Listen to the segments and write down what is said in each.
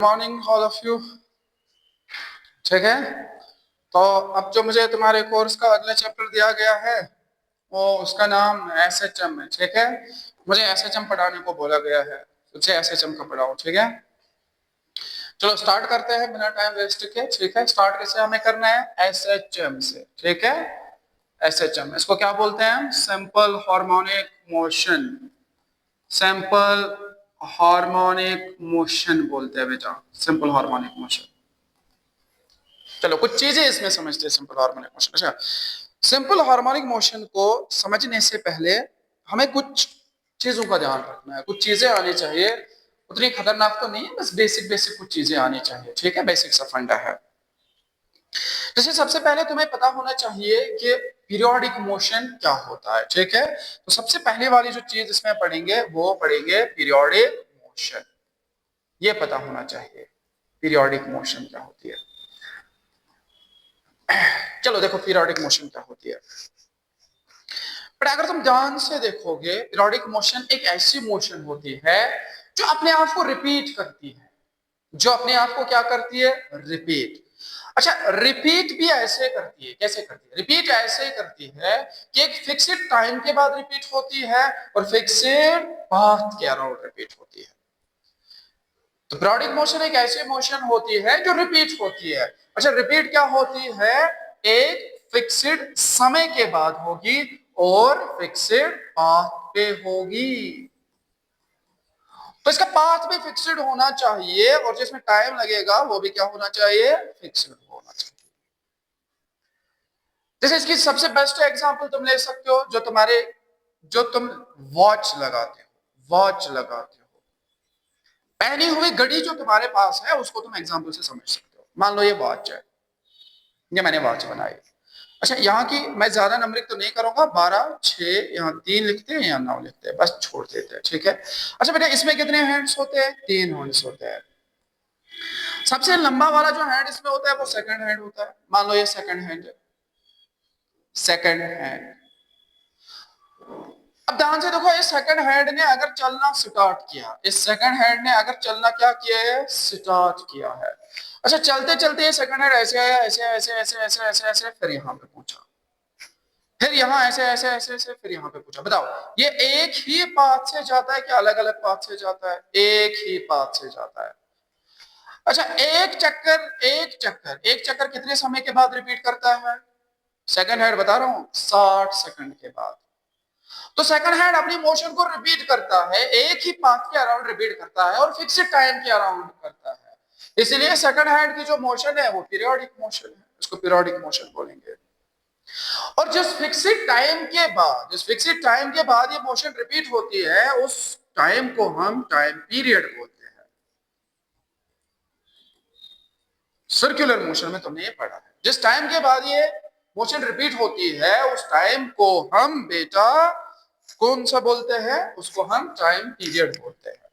Morning all of you. ठीक है, तो अब जो मुझे तुम्हारे कोर्स का अगला चैप्टर दिया गया है वो उसका नाम एसएचएम है। ठीक है, मुझे एसएचएम पढ़ाने को बोला गया है, मुझे एसएचएम का पढ़ाओ। ठीक है, चलो स्टार्ट करते हैं बिना टाइम वेस्ट के। ठीक है, स्टार्ट कैसे हमें करना है? एसएचएम से। ठीक है, एसएचएम इसको क्या बोलते हैं? Simple harmonic motion. Simple harmonic motion बोलते हैं बेटा, सिंपल हार्मोनिक मोशन। चलो कुछ चीजें इसमें समझते हैं सिंपल हार्मोनिक मोशन। अच्छा, सिंपल हार्मोनिक मोशन को समझने से पहले हमें कुछ चीजों का ध्यान रखना है, कुछ चीजें आनी चाहिए। उतनी खतरनाक तो नहीं है, बस बेसिक बेसिक कुछ चीजें आनी चाहिए। ठीक है, बेसिक सा फंडा है। जैसे सबसे पहले तुम्हें पता होना चाहिए कि पीरियोडिक मोशन क्या होता है। ठीक है, तो सबसे पहले वाली जो चीज इसमें पढ़ेंगे वो पढ़ेंगे पीरियोडिक मोशन। ये पता होना चाहिए पीरियोडिक मोशन क्या होती है। चलो देखो पीरियोडिक मोशन क्या होती है। पर अगर तुम ध्यान से देखोगे, पीरियोडिक मोशन एक ऐसी मोशन होती है जो अपने आप को रिपीट करती है। जो अपने आप को क्या करती है? रिपीट। अच्छा, रिपीट भी ऐसे करती है। कैसे करती है? रिपीट ऐसे करती है कि एक फिक्स्ड टाइम के बाद रिपीट होती है और फिक्स्ड पाथ के अराउंड रिपीट होती है। तो पीरियोडिक मोशन एक ऐसी मोशन होती है जो रिपीट होती है। अच्छा, रिपीट क्या होती है? एक फिक्स्ड समय के बाद होगी और फिक्स्ड पाथ पे होगी। तो इसका पाथ भी फिक्स्ड होना चाहिए और जिसमें टाइम लगेगा वो भी क्या होना चाहिए? फिक्स्ड होना चाहिए। जैसे इसकी सबसे बेस्ट एग्जांपल तुम ले सकते हो, जो तुम वॉच लगाते हो, वॉच लगाते हो, पहनी हुई घड़ी जो तुम्हारे पास है उसको तुम एग्जांपल से समझ सकते हो। मान लो ये वॉच है, ये मैंने वॉच बनाई। अच्छा, यहाँ की मैं ज्यादा नंबरिंग तो नहीं करूंगा, 12, 6, यहाँ 3 लिखते हैं, यहाँ 9 लिखते हैं, बस छोड़ देते हैं। ठीक है, अच्छा बेटा इसमें कितने हैंड्स होते हैं? 3 हैंड्स होते हैं। सबसे लंबा वाला जो हैंड इसमें होता है वो सेकंड हैंड होता है। मान लो ये सेकंड हैंड है, सेकंड हैंड। अब ध्यान से देखो, इस सेकंड हैंड ने अगर चलना स्टार्ट किया, इस सेकंड हैंड ने अगर चलना क्या किया है? स्टार्ट किया है। अच्छा, चलते चलते ये सेकंड हैंड ऐसे आया, ऐसे ऐसे ऐसे ऐसे ऐसे ऐसे, फिर यहाँ पे पहुंचा, फिर यहाँ ऐसे ऐसे ऐसे ऐसे, फिर यहाँ पे पूछा। बताओ ये एक ही पाथ से जाता है कि अलग अलग पाथ से जाता है? एक ही पाथ से जाता है। अच्छा, एक चक्कर कितने समय के बाद रिपीट करता है? सेकंड हैंड बता रहा हूं, 60 सेकंड के बाद। तो सेकंड हैंड अपनी मोशन को रिपीट करता है, एक ही पाथ के अराउंड रिपीट करता है और फिक्स्ड टाइम के अराउंड करता है। इसलिए सेकंड हैंड की जो मोशन है वो पीरियोडिक मोशन है, इसको पीरियोडिक मोशन बोलेंगे। और जिस फिक्स्ड टाइम के बाद ये मोशन रिपीट होती है उस टाइम को हम टाइम पीरियड बोलते हैं। सर्कुलर मोशन में तुमने ये पढ़ा है, जिस टाइम के बाद ये मोशन रिपीट होती है उस टाइम को हम बेटा कौन सा बोलते हैं? उसको हम टाइम पीरियड बोलते हैं।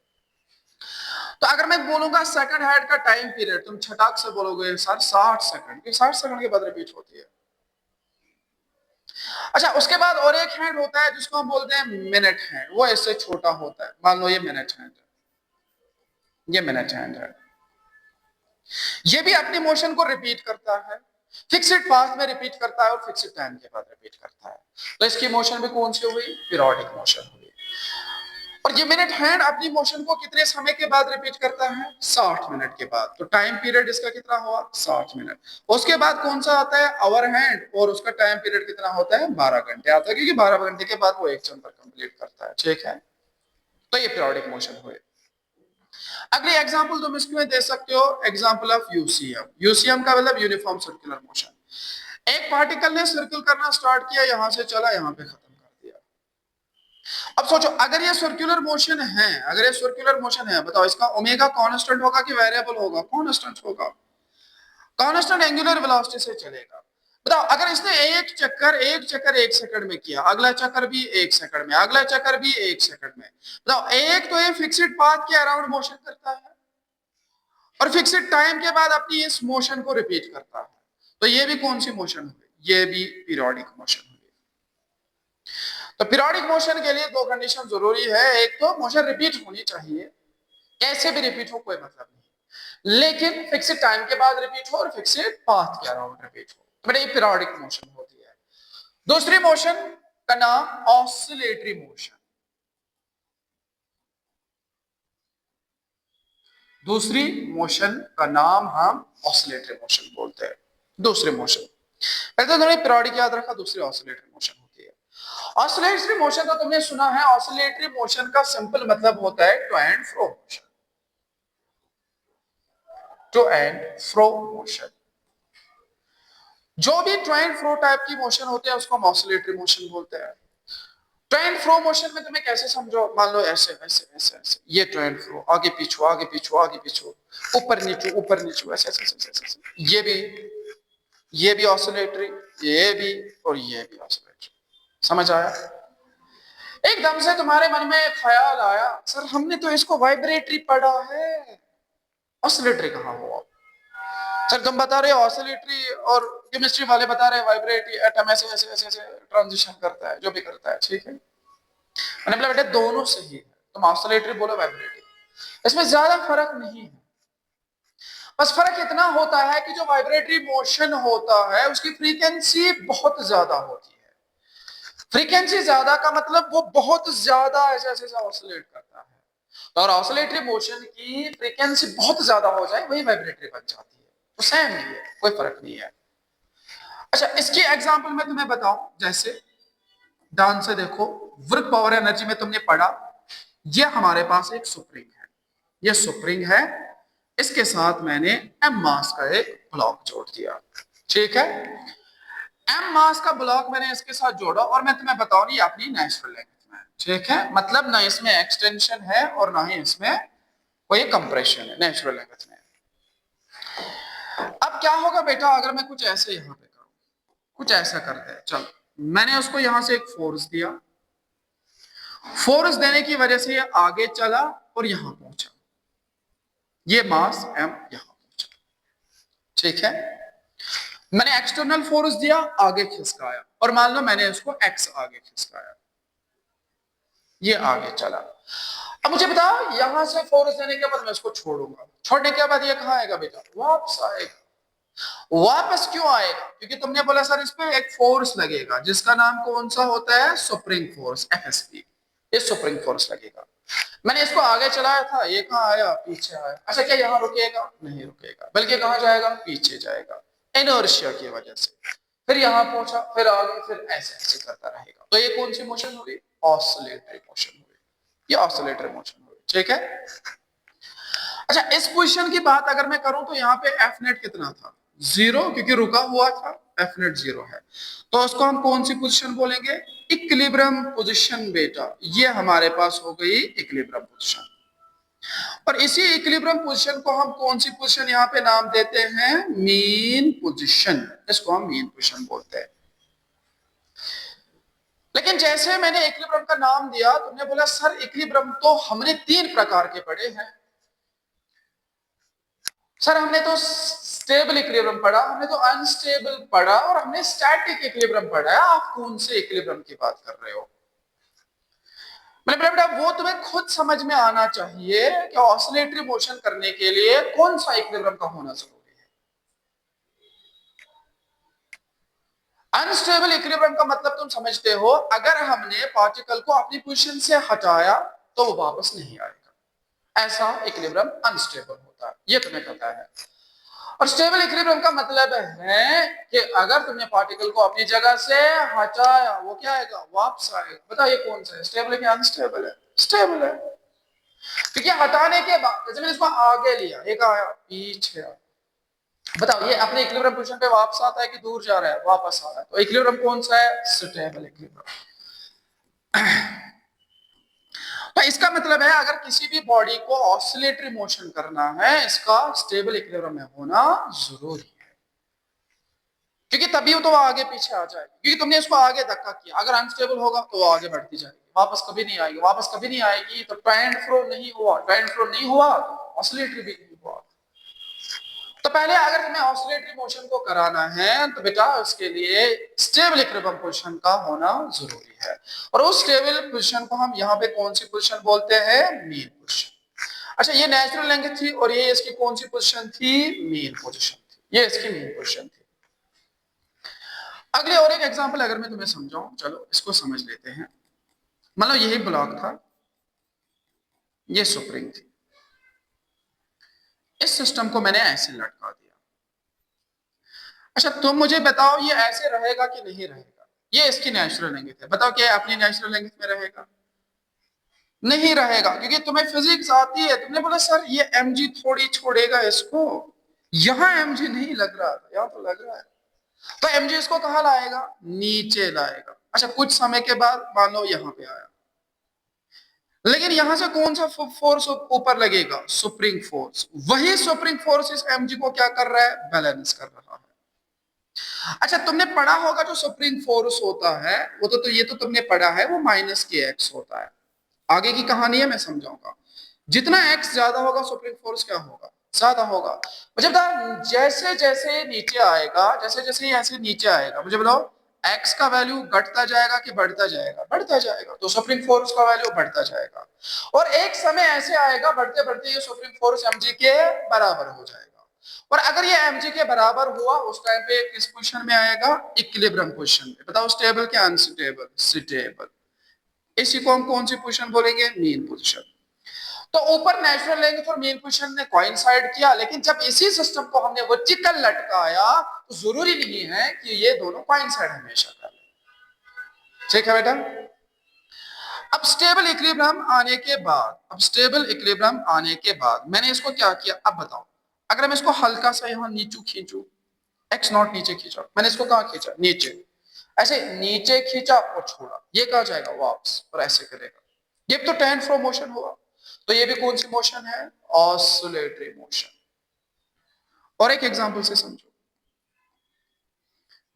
तो अगर मैं बोलूंगा सेकंड हैंड का टाइम पीरियड, तुम छटाक से बोलोगे सर 60 सेकंड, कि 60 सेकंड के बाद रिपीट होती है। अच्छा, उसके बाद और एक हैंड होता है जिसको हम बोलते हैं मिनट हैंड, वो इससे छोटा होता है। मान लो ये मिनट हैंड है, ये मिनट हैंड है। ये भी अपनी मोशन को रिपीट करता है, फिक्स्ड पाथ में रिपीट करता है और फिक्स्ड टाइम के बाद रिपीट करता है। तो इसकी मोशन भी कौन सी हुई? पीरियोडिक मोशन हुई। और ये मिनट हैंड अपनी मोशन को कितने समय के बाद रिपीट करता है? 60 मिनट के बाद। तो टाइम पीरियड इसका कितना हुआ? 60 मिनट। उसके बाद कौन सा आता है? आवर हैंड, और उसका टाइम पीरियड कितना होता है? 12 घंटे आता है, क्योंकि 12 घंटे के बाद वो एक चक्कर कंप्लीट करता है। ठीक है, तो ये पीरियोडिक मोशन हुए। अगली एग्जांपल तुम इसमें दे सकते हो, एग्जांपल ऑफ यूसीएम। यूसीएम का मतलब यूनिफॉर्म सर्कुलर मोशन। एक पार्टिकल ने सर्कल करना स्टार्ट किया, यहां से चला, यहां पे खत्म कर दिया। अब सोचो, अगर ये सर्कुलर मोशन है, अगर ये सर्कुलर मोशन है, बताओ इसका ओमेगा कांस्टेंट होगा कि वेरिएबल होगा? कांस्टेंट होगा। कांस्टेंट एंगुलर वेलोसिटी से चलेगा। बताओ अगर इसने एक चक्कर 1 सेकंड में किया, अगला चक्कर भी 1 सेकंड में, अगला चक्कर भी 1 सेकंड में, बताओ एक तो ये फिक्स्ड पाथ के अराउंड मोशन करता है और फिक्स्ड टाइम के बाद अपनी इस मोशन को रिपीट करता है। तो ये भी कौन सी मोशन हुई? ये भी पीरियोडिक मोशन हुई। तो पीरियोडिक मोशन के लिए 2 कंडीशन जरूरी है। एक तो मोशन रिपीट होनी चाहिए, कैसे भी रिपीट हो कोई मतलब नहीं। लेकिन फिक्स्ड टाइम के बाद रिपीट हो और फिक्स्ड पाथ के अराउंड रिपीट हो। तो बेटा ये पीरियोडिक मोशन होती है। दूसरी मोशन का नाम ऑसिलेटरी मोशन। दूसरी मोशन का नाम हम ऑसिलेटरी मोशन बोलते हैं। दूसरी मोशन पहले तो तुमने पीरियोडिक याद रखा, दूसरी ऑसिलेटरी मोशन होती है। ऑसिलेटरी मोशन तो तुमने सुना है, ऑसिलेटरी मोशन का सिंपल मतलब होता है to and fro motion. To and fro motion, जो भी टू एंड फ्रो टाइप की मोशन होते हैं उसको हम ऑसिलेटरी मोशन बोलते हैं। टू एंड फ्रो मोशन में तुम्हें कैसे समझो, मान लो ऐसे ऐसे ऐसे ऐसे, ये टू एंड फ्रो, आगे पीछू आगे पीछू आगे पीछू, ऊपर नीचे ऐसे ऐसे ऐसे ऐसे, ऐसे। ये भी ऑसिलेटरी, ये भी और ये भी ऑसिलेटरी। समझ आया? एकदम से तुम्हारे मन में ख्याल आया, सर हमने तो इसको वाइब्रेटरी पढ़ा है, ऑसिलेटरी कहाँ हुआ? सर तुम बता रहे हो ऑसिलेटरी और केमिस्ट्री वाले बता रहे हैं वाइब्रेटरी, एटम ऐसे ऐसे ऐसे ऐसे ट्रांजिशन करता है, जो भी करता है, ठीक है। मैंने बोला बेटा दोनों सही है, तुम ऑसिलेटरी बोलो वाइब्रेटरी, इसमें ज्यादा फर्क नहीं है। बस फर्क इतना होता है कि जो वाइब्रेटरी मोशन होता है उसकी फ्रीक्वेंसी बहुत ज्यादा होती है। फ्रीक्वेंसी ज्यादा का मतलब वो बहुत ज्यादा ऐसे ऐसे ऑसिलेट करता है। तो और ऑसिलेटरी मोशन की फ्रीक्वेंसी बहुत ज्यादा हो जाए वही वाइब्रेटरी बन जाती है, तो सेम ही है, कोई फर्क नहीं है। अच्छा इसकी एग्जांपल मैं तुम्हें बताऊं, जैसे ध्यान से देखो, वर्क पावर एनर्जी में तुमने पढ़ा, ये हमारे पास एक स्प्रिंग है, ये स्प्रिंग है, इसके साथ मैंने एम मास का एक ब्लॉक जोड़ दिया, ठीक है। एम मास का ब्लॉक मैंने इसके साथ जोड़ा और मैं तुम्हें बताऊं ये अपनी नेचुरल लेंथ में, ठीक है, मतलब ना इसमें एक्सटेंशन है और ना ही इसमें कोई कंप्रेशन है, नेचुरल लेंथ में। अब क्या होगा बेटा अगर मैं कुछ ऐसे यहां पे करूं, कुछ ऐसा करते हैं, चलो मैंने उसको यहां से एक फोर्स दिया, फोर्स देने की वजह से ये आगे चला और यहां पहुंचा, ये मास एम यहां पहुंचा, ठीक है। मैंने एक्सटर्नल फोर्स दिया, आगे खिसकाया, और मान लो मैंने इसको एक्स आगे खिसकाया, ये आगे चला। अब मुझे बताओ यहां से फोर्स देने के बाद मैं इसको छोड़ूंगा, छोड़ने के बाद ये कहां आएगा बेटा? वापस आएगा। वापस क्यों आएगा? क्योंकि तुमने बोला सर इस पे एक फोर्स लगेगा जिसका नाम कौन सा होता है? Spring force, FSP. ये स्प्रिंग फोर्स लगेगा। मैंने इसको आगे चलाया था, ये कहां आया? पीछे आया। अच्छा क्या यहाँ रुकेगा? नहीं रुकेगा, बल्कि कहां जाएगा? पीछे जाएगा, इनर्शिया की वजह से। फिर यहां पहुंचा, फिर आगे, फिर ऐसे ऐसे करता रहेगा। तो ये कौन सी मोशन हुई? ऑसिलेटरी मोशन हुई, ये ऑसिलेटरी मोशन हुई, ठीक है। अच्छा इस पोजीशन की बात अगर मैं करूं तो यहाँ पे एफ नेट कितना था? 0, क्योंकि रुका हुआ था, एफ नेट 0 है। तो उसको हम कौन सी पोजीशन बोलेंगे? इक्विलिब्रियम पोजीशन बेटा, ये हमारे पास हो गई इक्विलिब्रियम पोजीशन। और इसी इक्विलिब्रियम पोजीशन को हम कौन सी पोजीशन यहाँ पे नाम देते हैं? मीन पोजीशन, इसको हम मीन पोजीशन बोलते हैं। लेकिन जैसे मैंने इक्विलिब्रियम का नाम दिया, तुमने बोला सर इक्विलिब्रियम तो हमने 3 प्रकार के पढ़े हैं। सर हमने तो स्टेबल इक्विलिब्रियम पढ़ा, हमने तो अनस्टेबल पढ़ा और हमने स्टैटिक इक्विलिब्रियम पढ़ा है, आप कौन से इक्विलिब्रियम की बात कर रहे हो? मैंने बेटा वो तुम्हें खुद समझ में आना चाहिए कि ऑसिलेटरी मोशन करने के लिए कौन सा इक्विलिब्रियम का होना जरूरी है। अनस्टेबल इक्विलिब्रियम का मतलब तुम समझते हो, अगर हमने पार्टिकल को अपनी पोजीशन से हटाया तो वो वापस नहीं आएगा, ऐसा इक्विलिब्रियम अनस्टेबल होता है, ये तुम्हें पता है। और स्टेबल इक्विलिब्रियम का मतलब है कि अगर तुमने पार्टिकल को अपनी जगह से हटाया वो क्या आएगा? वापस आएगा। बताइए कौन सा है, स्टेबल है कि अनस्टेबल है? स्टेबल है, क्योंकि हटाने के बाद जैसे मैंने इसको आगे लिया, एक आया, पीछे आया, बताओ ये अपने इक्विलिब्रियम पोजीशन पे वापस आता है कि दूर जा रहा है? वापस आ रहा है। तो इक्विलिब्रियम कौन सा है? Stable equilibrium. तो इसका मतलब है अगर किसी भी बॉडी को ऑसिलेटरी मोशन करना है, इसका स्टेबल इक्विलिब्रियम में होना जरूरी है, क्योंकि तभी तो वो आगे पीछे आ जाएगी। क्योंकि तुमने इसको आगे धक्का किया, अगर अनस्टेबल होगा तो वो आगे बढ़ती जाएगी, वापस कभी नहीं आएगी, वापस कभी नहीं आएगी। तो टू एंड फ्रो नहीं हुआ, टू एंड फ्रो नहीं हुआ तो ऑसिलेटरी भी नहीं हुआ। तो पहले अगर तुम्हें ऑसिलेटरी मोशन को कराना है तो बेटा उसके लिए स्टेबल इक्विलिब्रियम पोजीशन का होना जरूरी है। और उस स्टेबल पोजीशन को हम यहाँ पे कौन सी पोजीशन बोलते हैं? Mean position. अच्छा, ये नेचुरल लेंथ थी और ये इसकी कौन सी पोजीशन थी? मेन पोजीशन थी, ये इसकी मेन पोजीशन थी। अगले और एक एग्जांपल अगर मैं तुम्हें समझाऊं, चलो इसको समझ लेते हैं। मतलब यही ब्लॉक था, ये स्प्रिंग थी, इस सिस्टम को मैंने ऐसे लटका दिया। अच्छा, तुम मुझे बताओ ये ऐसे रहेगा कि नहीं रहेगा? ये इसकी नेचुरल लेंथ है, बताओ क्या अपनी नेचुरल लेंथ में रहेगा? नहीं रहेगा, क्योंकि तुम्हें फिजिक्स आती है। तुमने बोला सर ये mg थोड़ी छोड़ेगा इसको, यहां mg नहीं लग रहा था, यहां तो लग रहा है, तो mg इसको कहां लाएगा? नीचे लाएगा। अच्छा, कुछ समय के बाद मान लो यहां पे आया, लेकिन यहां से कौन सा फोर्स ऊपर लगेगा? Supreme force. वही सुप्रीम फोर्स इस mg को क्या कर रहा है? बैलेंस कर रहा है। अच्छा, तुमने पढ़ा होगा जो सुप्रीम फोर्स होता है वो तो ये तो तुमने पढ़ा है, वो माइनस के एक्स होता है। आगे की कहानी है, मैं समझाऊंगा। जितना एक्स ज्यादा होगा सुप्रीम फोर्स क्या होगा? ज्यादा होगा। मुझे बताओ, जैसे जैसे नीचे आएगा, जैसे जैसे ऐसे नीचे आएगा, मुझे बताओ एक्स का वैल्यू घटता जाएगा कि बढ़ता जाएगा? बढ़ता जाएगा, तो सुप्रीम फोर्स का वैल्यू बढ़ता जाएगा। और एक समय ऐसे आएगा बढ़ते बढ़ते ये सुप्रीम फोर्स mg के बराबर हो जाएगा। और अगर ये mg के बराबर हुआ, उस टाइम पे किस पोजीशन में आएगा? इक्विलिब्रियम पोजीशन में। बताओ स्टेबल क्या अनस्टेबल? स्टेबल। इसी को हम कौन सी पोजीशन बोलेंगे? Main position. तो ऊपर नेचुरल लेंथ और मेन पोजीशन ने कोइंसाइड किया, लेकिन जब इसी सिस्टम को हमने वर्टिकल लटकाया तो जरूरी नहीं है कि ये दोनों कोइंसाइड हमेशा करें। ठीक है बेटा? अब स्टेबल इक्विलिब्रियम आने के बाद, अब स्टेबल इक्विलिब्रियम आने के बाद मैंने इसको क्या किया? अब बताओ, अगर मैं इसको हल्का सा यहाँ नीचे खींचू, एक्स नॉट नीचे खींचा, मैंने इसको कहाँ खींचा? नीचे। ऐसे नीचे खींचा और छोड़ा, ये कहाँ जाएगा? वापस। और ऐसे करेगा, ये तो टेन फ्लो मोशन हुआ। तो ये भी कौन सी मोशन है? Oscillatory motion. और एक एग्जांपल से समझो,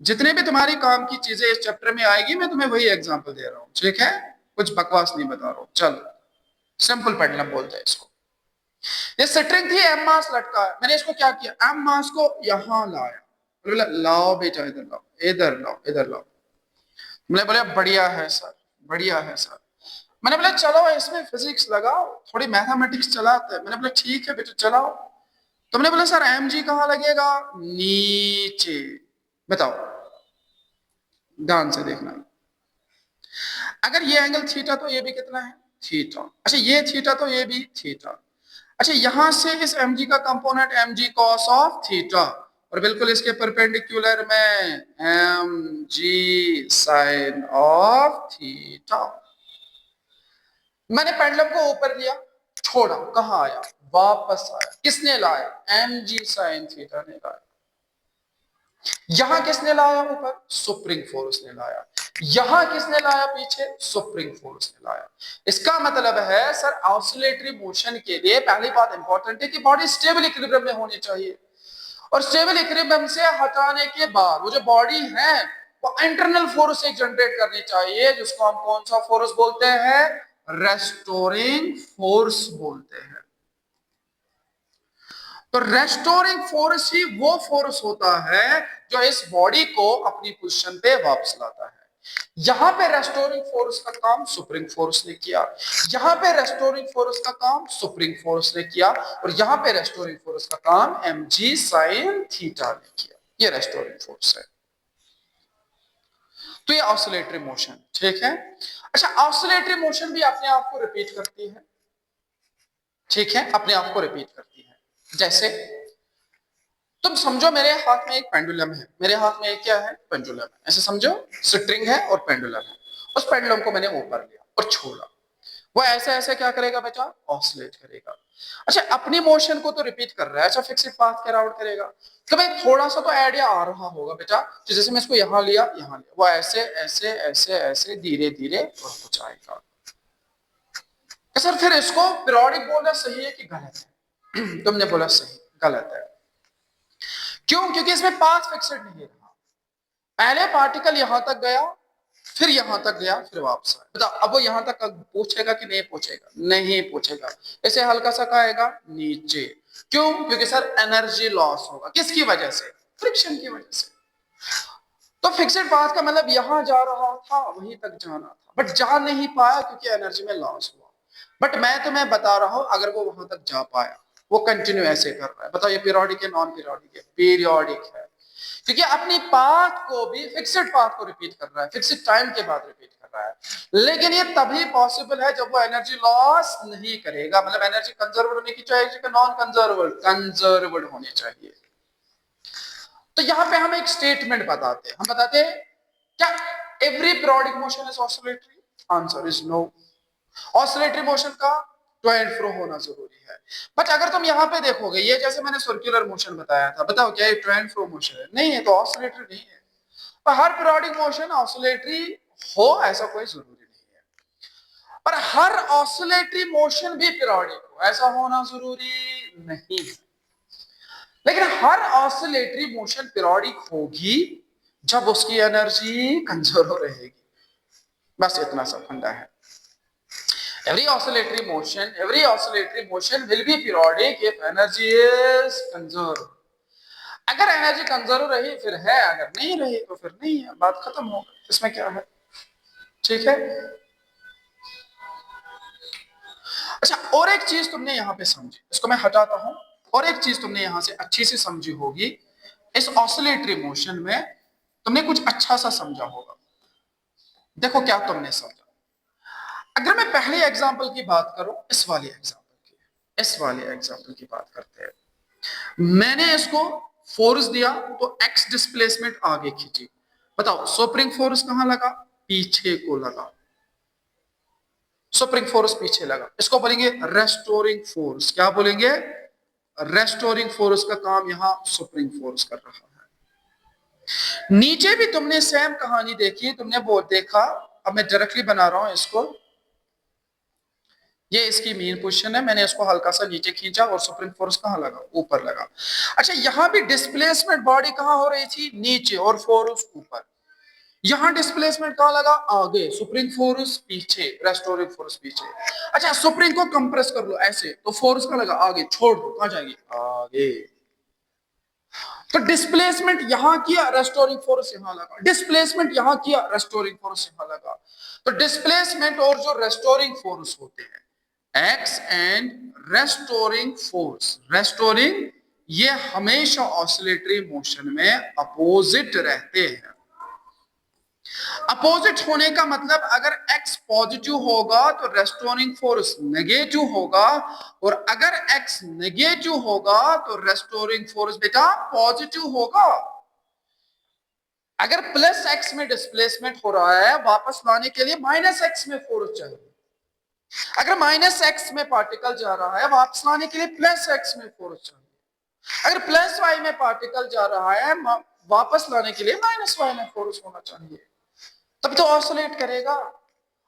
जितने भी तुम्हारी काम की चीजें इस चैप्टर में आएगी मैं तुम्हें वही एग्जांपल दे रहा हूं, ठीक है? कुछ बकवास नहीं बता रहा हूं। चलो सिंपल पेंडुलम बोलते हैं इसको। ये स्ट्रिंग थी, एम मास लटका है, मैंने इसको क्या किया? एम मास को यहां लाया, बोला लाओ बेटा, इधर लाओ, इधर लाओ, इधर लाओ। मैंने बोला बढ़िया है सर, बढ़िया है सर। मैंने बोला चलो इसमें फिजिक्स लगाओ, थोड़ी मैथमेटिक्स चलाते हैं। मैंने बोला ठीक है बेटा चलाओ। तुमने बोला सर mg कहां लगेगा? नीचे। बताओ, ध्यान से देखना। अगर ये एंगल थीटा तो ये भी कितना है? थीटा। अच्छा, ये थीटा तो ये भी थीटा। अच्छा, यहां से इस mg का component mg cos of theta, और बिल्कुल इसके परपेंडिकुलर में mg sin ऑफ थीटा। मैंने पेंडुलम को ऊपर लिया, छोड़ा, कहां आया? वापस आया। किसने लाया? mg sin थीटा ने लाया। यहां किसने लाया? ऊपर सुप्रीम फोर्स ने लाया। यहां किसने लाया? पीछे सुप्रीम फोर्स ने लाया। इसका मतलब है सर ऑसिलेटरी मोशन के लिए पहली बात इंपॉर्टेंट है कि बॉडी स्टेबल इक्विलिब्रियम में होनी चाहिए। और स्टेबल इक्विलिब्रियम से हटाने के बाद वो जो बॉडी है वो इंटरनल फोर्स एक जनरेट करनी चाहिए, जिसको हम कौन सा फोर्स बोलते हैं? रेस्टोरिंग फोर्स बोलते हैं। तो रेस्टोरिंग फोर्स ही वो फोर्स होता है जो इस बॉडी को अपनी पोजीशन पे वापस लाता है। यहां पे रेस्टोरिंग फोर्स का काम सुप्रीम फोर्स ने किया, यहां पे रेस्टोरिंग फोर्स का काम सुप्रीम फोर्स ने किया, और यहां पे रेस्टोरिंग फोर्स का काम mg sin थीटा ने किया। ये रेस्टोरिंग फोर्स है। तो ये ऑसिलेटरी मोशन, ठीक है? अच्छा, ऑसिलेटरी मोशन भी अपने आप को रिपीट करती है, ठीक है? अपने आप को रिपीट करती है। जैसे तुम समझो मेरे हाथ में एक पेंडुलम है, मेरे हाथ में एक क्या है? पेंडुलम है। ऐसे समझो स्ट्रिंग है और पेंडुलम है। उस पेंडुलम को मैंने ऊपर लिया और छोड़ा, वो ऐसे ऐसे क्या करेगा बेटा? ऑसिलेट करेगा। अच्छा, अपनी मोशन को तो रिपीट कर रहा है। अच्छा, फिक्स्ड पाथ के अराउंड करेगा, तो भाई थोड़ा सा तो आइडिया आ रहा होगा बेटा कि जैसे मैं इसको यहां लिया, यहां लिया, वो ऐसे ऐसे ऐसे ऐसे धीरे धीरे और हो जाएगा। सर फिर इसको पीरियोडिक बोलना सही है कि गलत है? तुमने बोला सही, गलत है। क्यों? क्योंकि इसमें पाथ फिक्स्ड नहीं रहा। पहले पार्टिकल यहां तक गया, फिर यहां तक गया, फिर वापस आया। बताओ अब वो यहां तक पूछेगा कि नहीं पूछेगा? नहीं पूछेगा। इसे हल्का सा कहेगा नीचे। क्यों? क्योंकि सर एनर्जी लॉस होगा। किसकी वजह से? फ्रिक्शन की वजह से। तो फिक्स्ड पाथ का मतलब यहां जा रहा था, वहीं तक जाना था, बट जा नहीं पाया क्योंकि एनर्जी में लॉस हुआ। बट मैं तुम्हें बता रहा हूं अगर वो वहां तक जा पाया, वो कंटिन्यू ऐसे कर रहा है, बताओ ये पीरियोडिक है नॉन पीरियोडिक है? पीरियोडिक है, क्योंकि अपनी पाथ को भी फिक्स्ड पाथ को रिपीट कर रहा है, फिक्स्ड टाइम के बाद रिपीट कर रहा है। लेकिन ये तभी पॉसिबल है जब वो एनर्जी लॉस नहीं करेगा, मतलब एनर्जी कंजर्व होने की चाहिए कि नॉन कंजर्व्ड, कंजर्व्ड होनी चाहिए। तो यहां पे हम एक स्टेटमेंट बताते हैं, हम बताते हैं क्या every periodic motion is oscillatory? Answer is no. Oscillatory motion का टू एंड फ्रो होना जरूरी है। बट अगर तुम यहां पे देखोगे, ये जैसे मैंने सर्कुलर मोशन बताया था, बताओ क्या ये टू एंड फ्रो मोशन है? नहीं है, तो ऑसिलेटरी नहीं है। पर हर पीरियोडिक मोशन ऑसिलेटरी हो ऐसा कोई जरूरी नहीं है, पर हर ऑसिलेटरी मोशन भी पीरियोडिक हो ऐसा होना जरूरी नहीं है। लेकिन हर ऑसिलेटरी मोशन पीरियोडिक होगी जब उसकी एनर्जी कंजर्व रहेगी, बस इतना सा फंडा है। every oscillatory motion will be periodic if energy is conserved। अगर एनर्जी कंजर्व रही फिर है, अगर नहीं रही तो फिर नहीं है, बात खत्म हो गई, इसमें क्या है? ठीक है। अच्छा, और एक चीज तुमने यहां पे समझी, इसको मैं हटाता हूं, और एक चीज तुमने यहां से अच्छी से समझी होगी, इस ऑसिलेटरी मोशन में तुमने कुछ अच्छा सा समझा होगा। देखो क्या तुमने समझा। अगर मैं पहले एग्जाम्पल की बात करूं, इस वाले एग्जाम्पल की बात करते हैं। मैंने इसको फोर्स दिया तो एक्स डिस्प्लेसमेंट आगे खींची, बताओ सुपरिंग फोर्स कहां लगा? पीछे को लगा। सुपरिंग फोर्स पीछे लगा, इसको बोलेंगे रेस्टोरिंग फोर्स। क्या बोलेंगे? रेस्टोरिंग फोर्स का काम यहां सुपरिंग फोर्स कर रहा है। नीचे भी तुमने सेम कहानी देखी, तुमने वो देखा। अब मैं डायरेक्टली बना रहा हूं इसको, ये इसकी मेन पोजीशन है, मैंने इसको हल्का सा नीचे खींचा और सुपरिंग फोर्स कहां लगा? ऊपर लगा। अच्छा, यहां भी डिस्प्लेसमेंट बॉडी कहां हो रही थी? नीचे, और फोर्स ऊपर। यहां डिस्प्लेसमेंट कहां लगा? आगे, सुपरिंग फोर्स पीछे, रेस्टोरिंग फोर्स पीछे। अच्छा, सुपरिंग को कंप्रेस कर लो ऐसे, तो फोर्स कहां लगा? आगे, छोड़ दो, कहां जाएगी? आगे। तो डिस्प्लेसमेंट यहां किया, रेस्टोरिंग फोर्स यहां लगा, डिस्प्लेसमेंट यहां किया, रेस्टोरिंग फोर्स यहां लगा। तो डिस्प्लेसमेंट और जो रेस्टोरिंग फोर्स होते हैं, x and restoring force, restoring, ये हमेशा ऑसिलेटरी मोशन में अपोजिट रहते हैं। अपोजिट होने का मतलब अगर x पॉजिटिव होगा तो रेस्टोरिंग फोर्स नेगेटिव होगा, और अगर x नेगेटिव होगा तो रेस्टोरिंग फोर्स बेटा पॉजिटिव होगा। अगर प्लस x में डिस्प्लेसमेंट हो रहा है, वापस लाने के लिए माइनस x में फोर्स चाहिए। अगर माइनस x में पार्टिकल जा रहा है, वापस लाने के लिए प्लस x में फोर्स चाहिए। अगर प्लस y में पार्टिकल जा रहा है, वापस लाने के लिए माइनस y में फोर्स होना चाहिए, तब तो ऑसिलेट करेगा।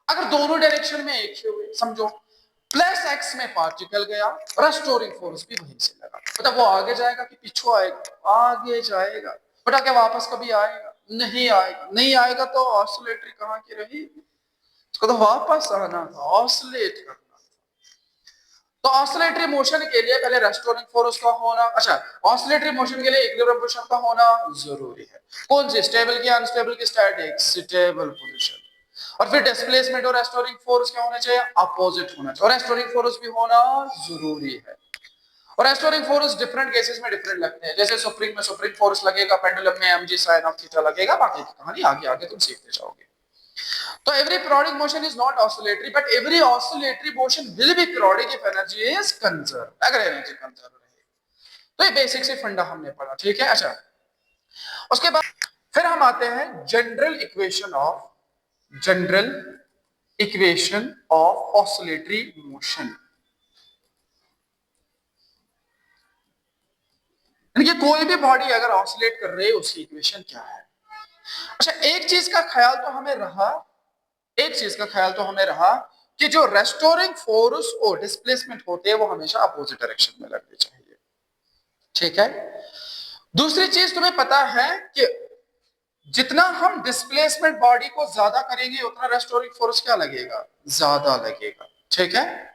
अगर दोनों डायरेक्शन में एक ही हुए, समझो प्लस एक्स में पार्टिकल गया, रेस्टोरिंग फोर्स भी वहीं से लगा, मतलब वो आगे जाएगा कि पीछे आएगा? आगे जाएगा। बेटा क्या वापस कभी आएगा? नहीं आएगा। नहीं आएगा तो ऑसिलेटरी कहां की रही? इसको तो वापस आना था, ऑसिलेट करना था। तो ऑसिलेटरी मोशन के लिए पहले रेस्टोरिंग फोर्स का होना, अच्छा ऑसिलेटरी मोशन के लिए इक्विलिब्रियम पोजीशन का होना जरूरी है। कौन सी? स्टेबल की अनस्टेबल की? Static, stable position. और फिर डिस्प्लेसमेंट और रेस्टोरिंग फोर्स क्या होना चाहिए? अपोजिट होना चाहिए, और रेस्टोरिंग फोर्स भी होना जरूरी है। और रेस्टोरिंग फोर्स डिफरेंट केसेस में डिफरेंट लगते हैं, जैसे सुपरिंग में सुपरिंग फोर्स लगेगा, पेंडुलम में mg sin ऑफ थीटा लगेगा, बाकी की कहानी आगे आगे तुम सीखते जाओगे। तो every periodic motion is not oscillatory, but every oscillatory motion will be periodic if energy is conserved, अगर एनर्जी कंजर्व रहे। तो ये बेसिक से फंडा हमने पढ़ा, ठीक है। अच्छा, उसके बाद फिर हम आते हैं general equation of oscillatory motion. यानी कि कोई भी बॉडी अगर ऑसिलेट कर रही है, उसकी इक्वेशन क्या है? अच्छा, एक चीज का ख्याल तो हमें रहा कि जो रेस्टोरिंग फोर्स और डिस्प्लेसमेंट होते हैं वो हमेशा अपोजिट डायरेक्शन में लगने चाहिए, ठीक है। दूसरी चीज तुम्हें पता है कि जितना हम डिस्प्लेसमेंट बॉडी को ज्यादा करेंगे, उतना रेस्टोरिंग फोर्स क्या लगेगा? ज्यादा लगेगा, ठीक है।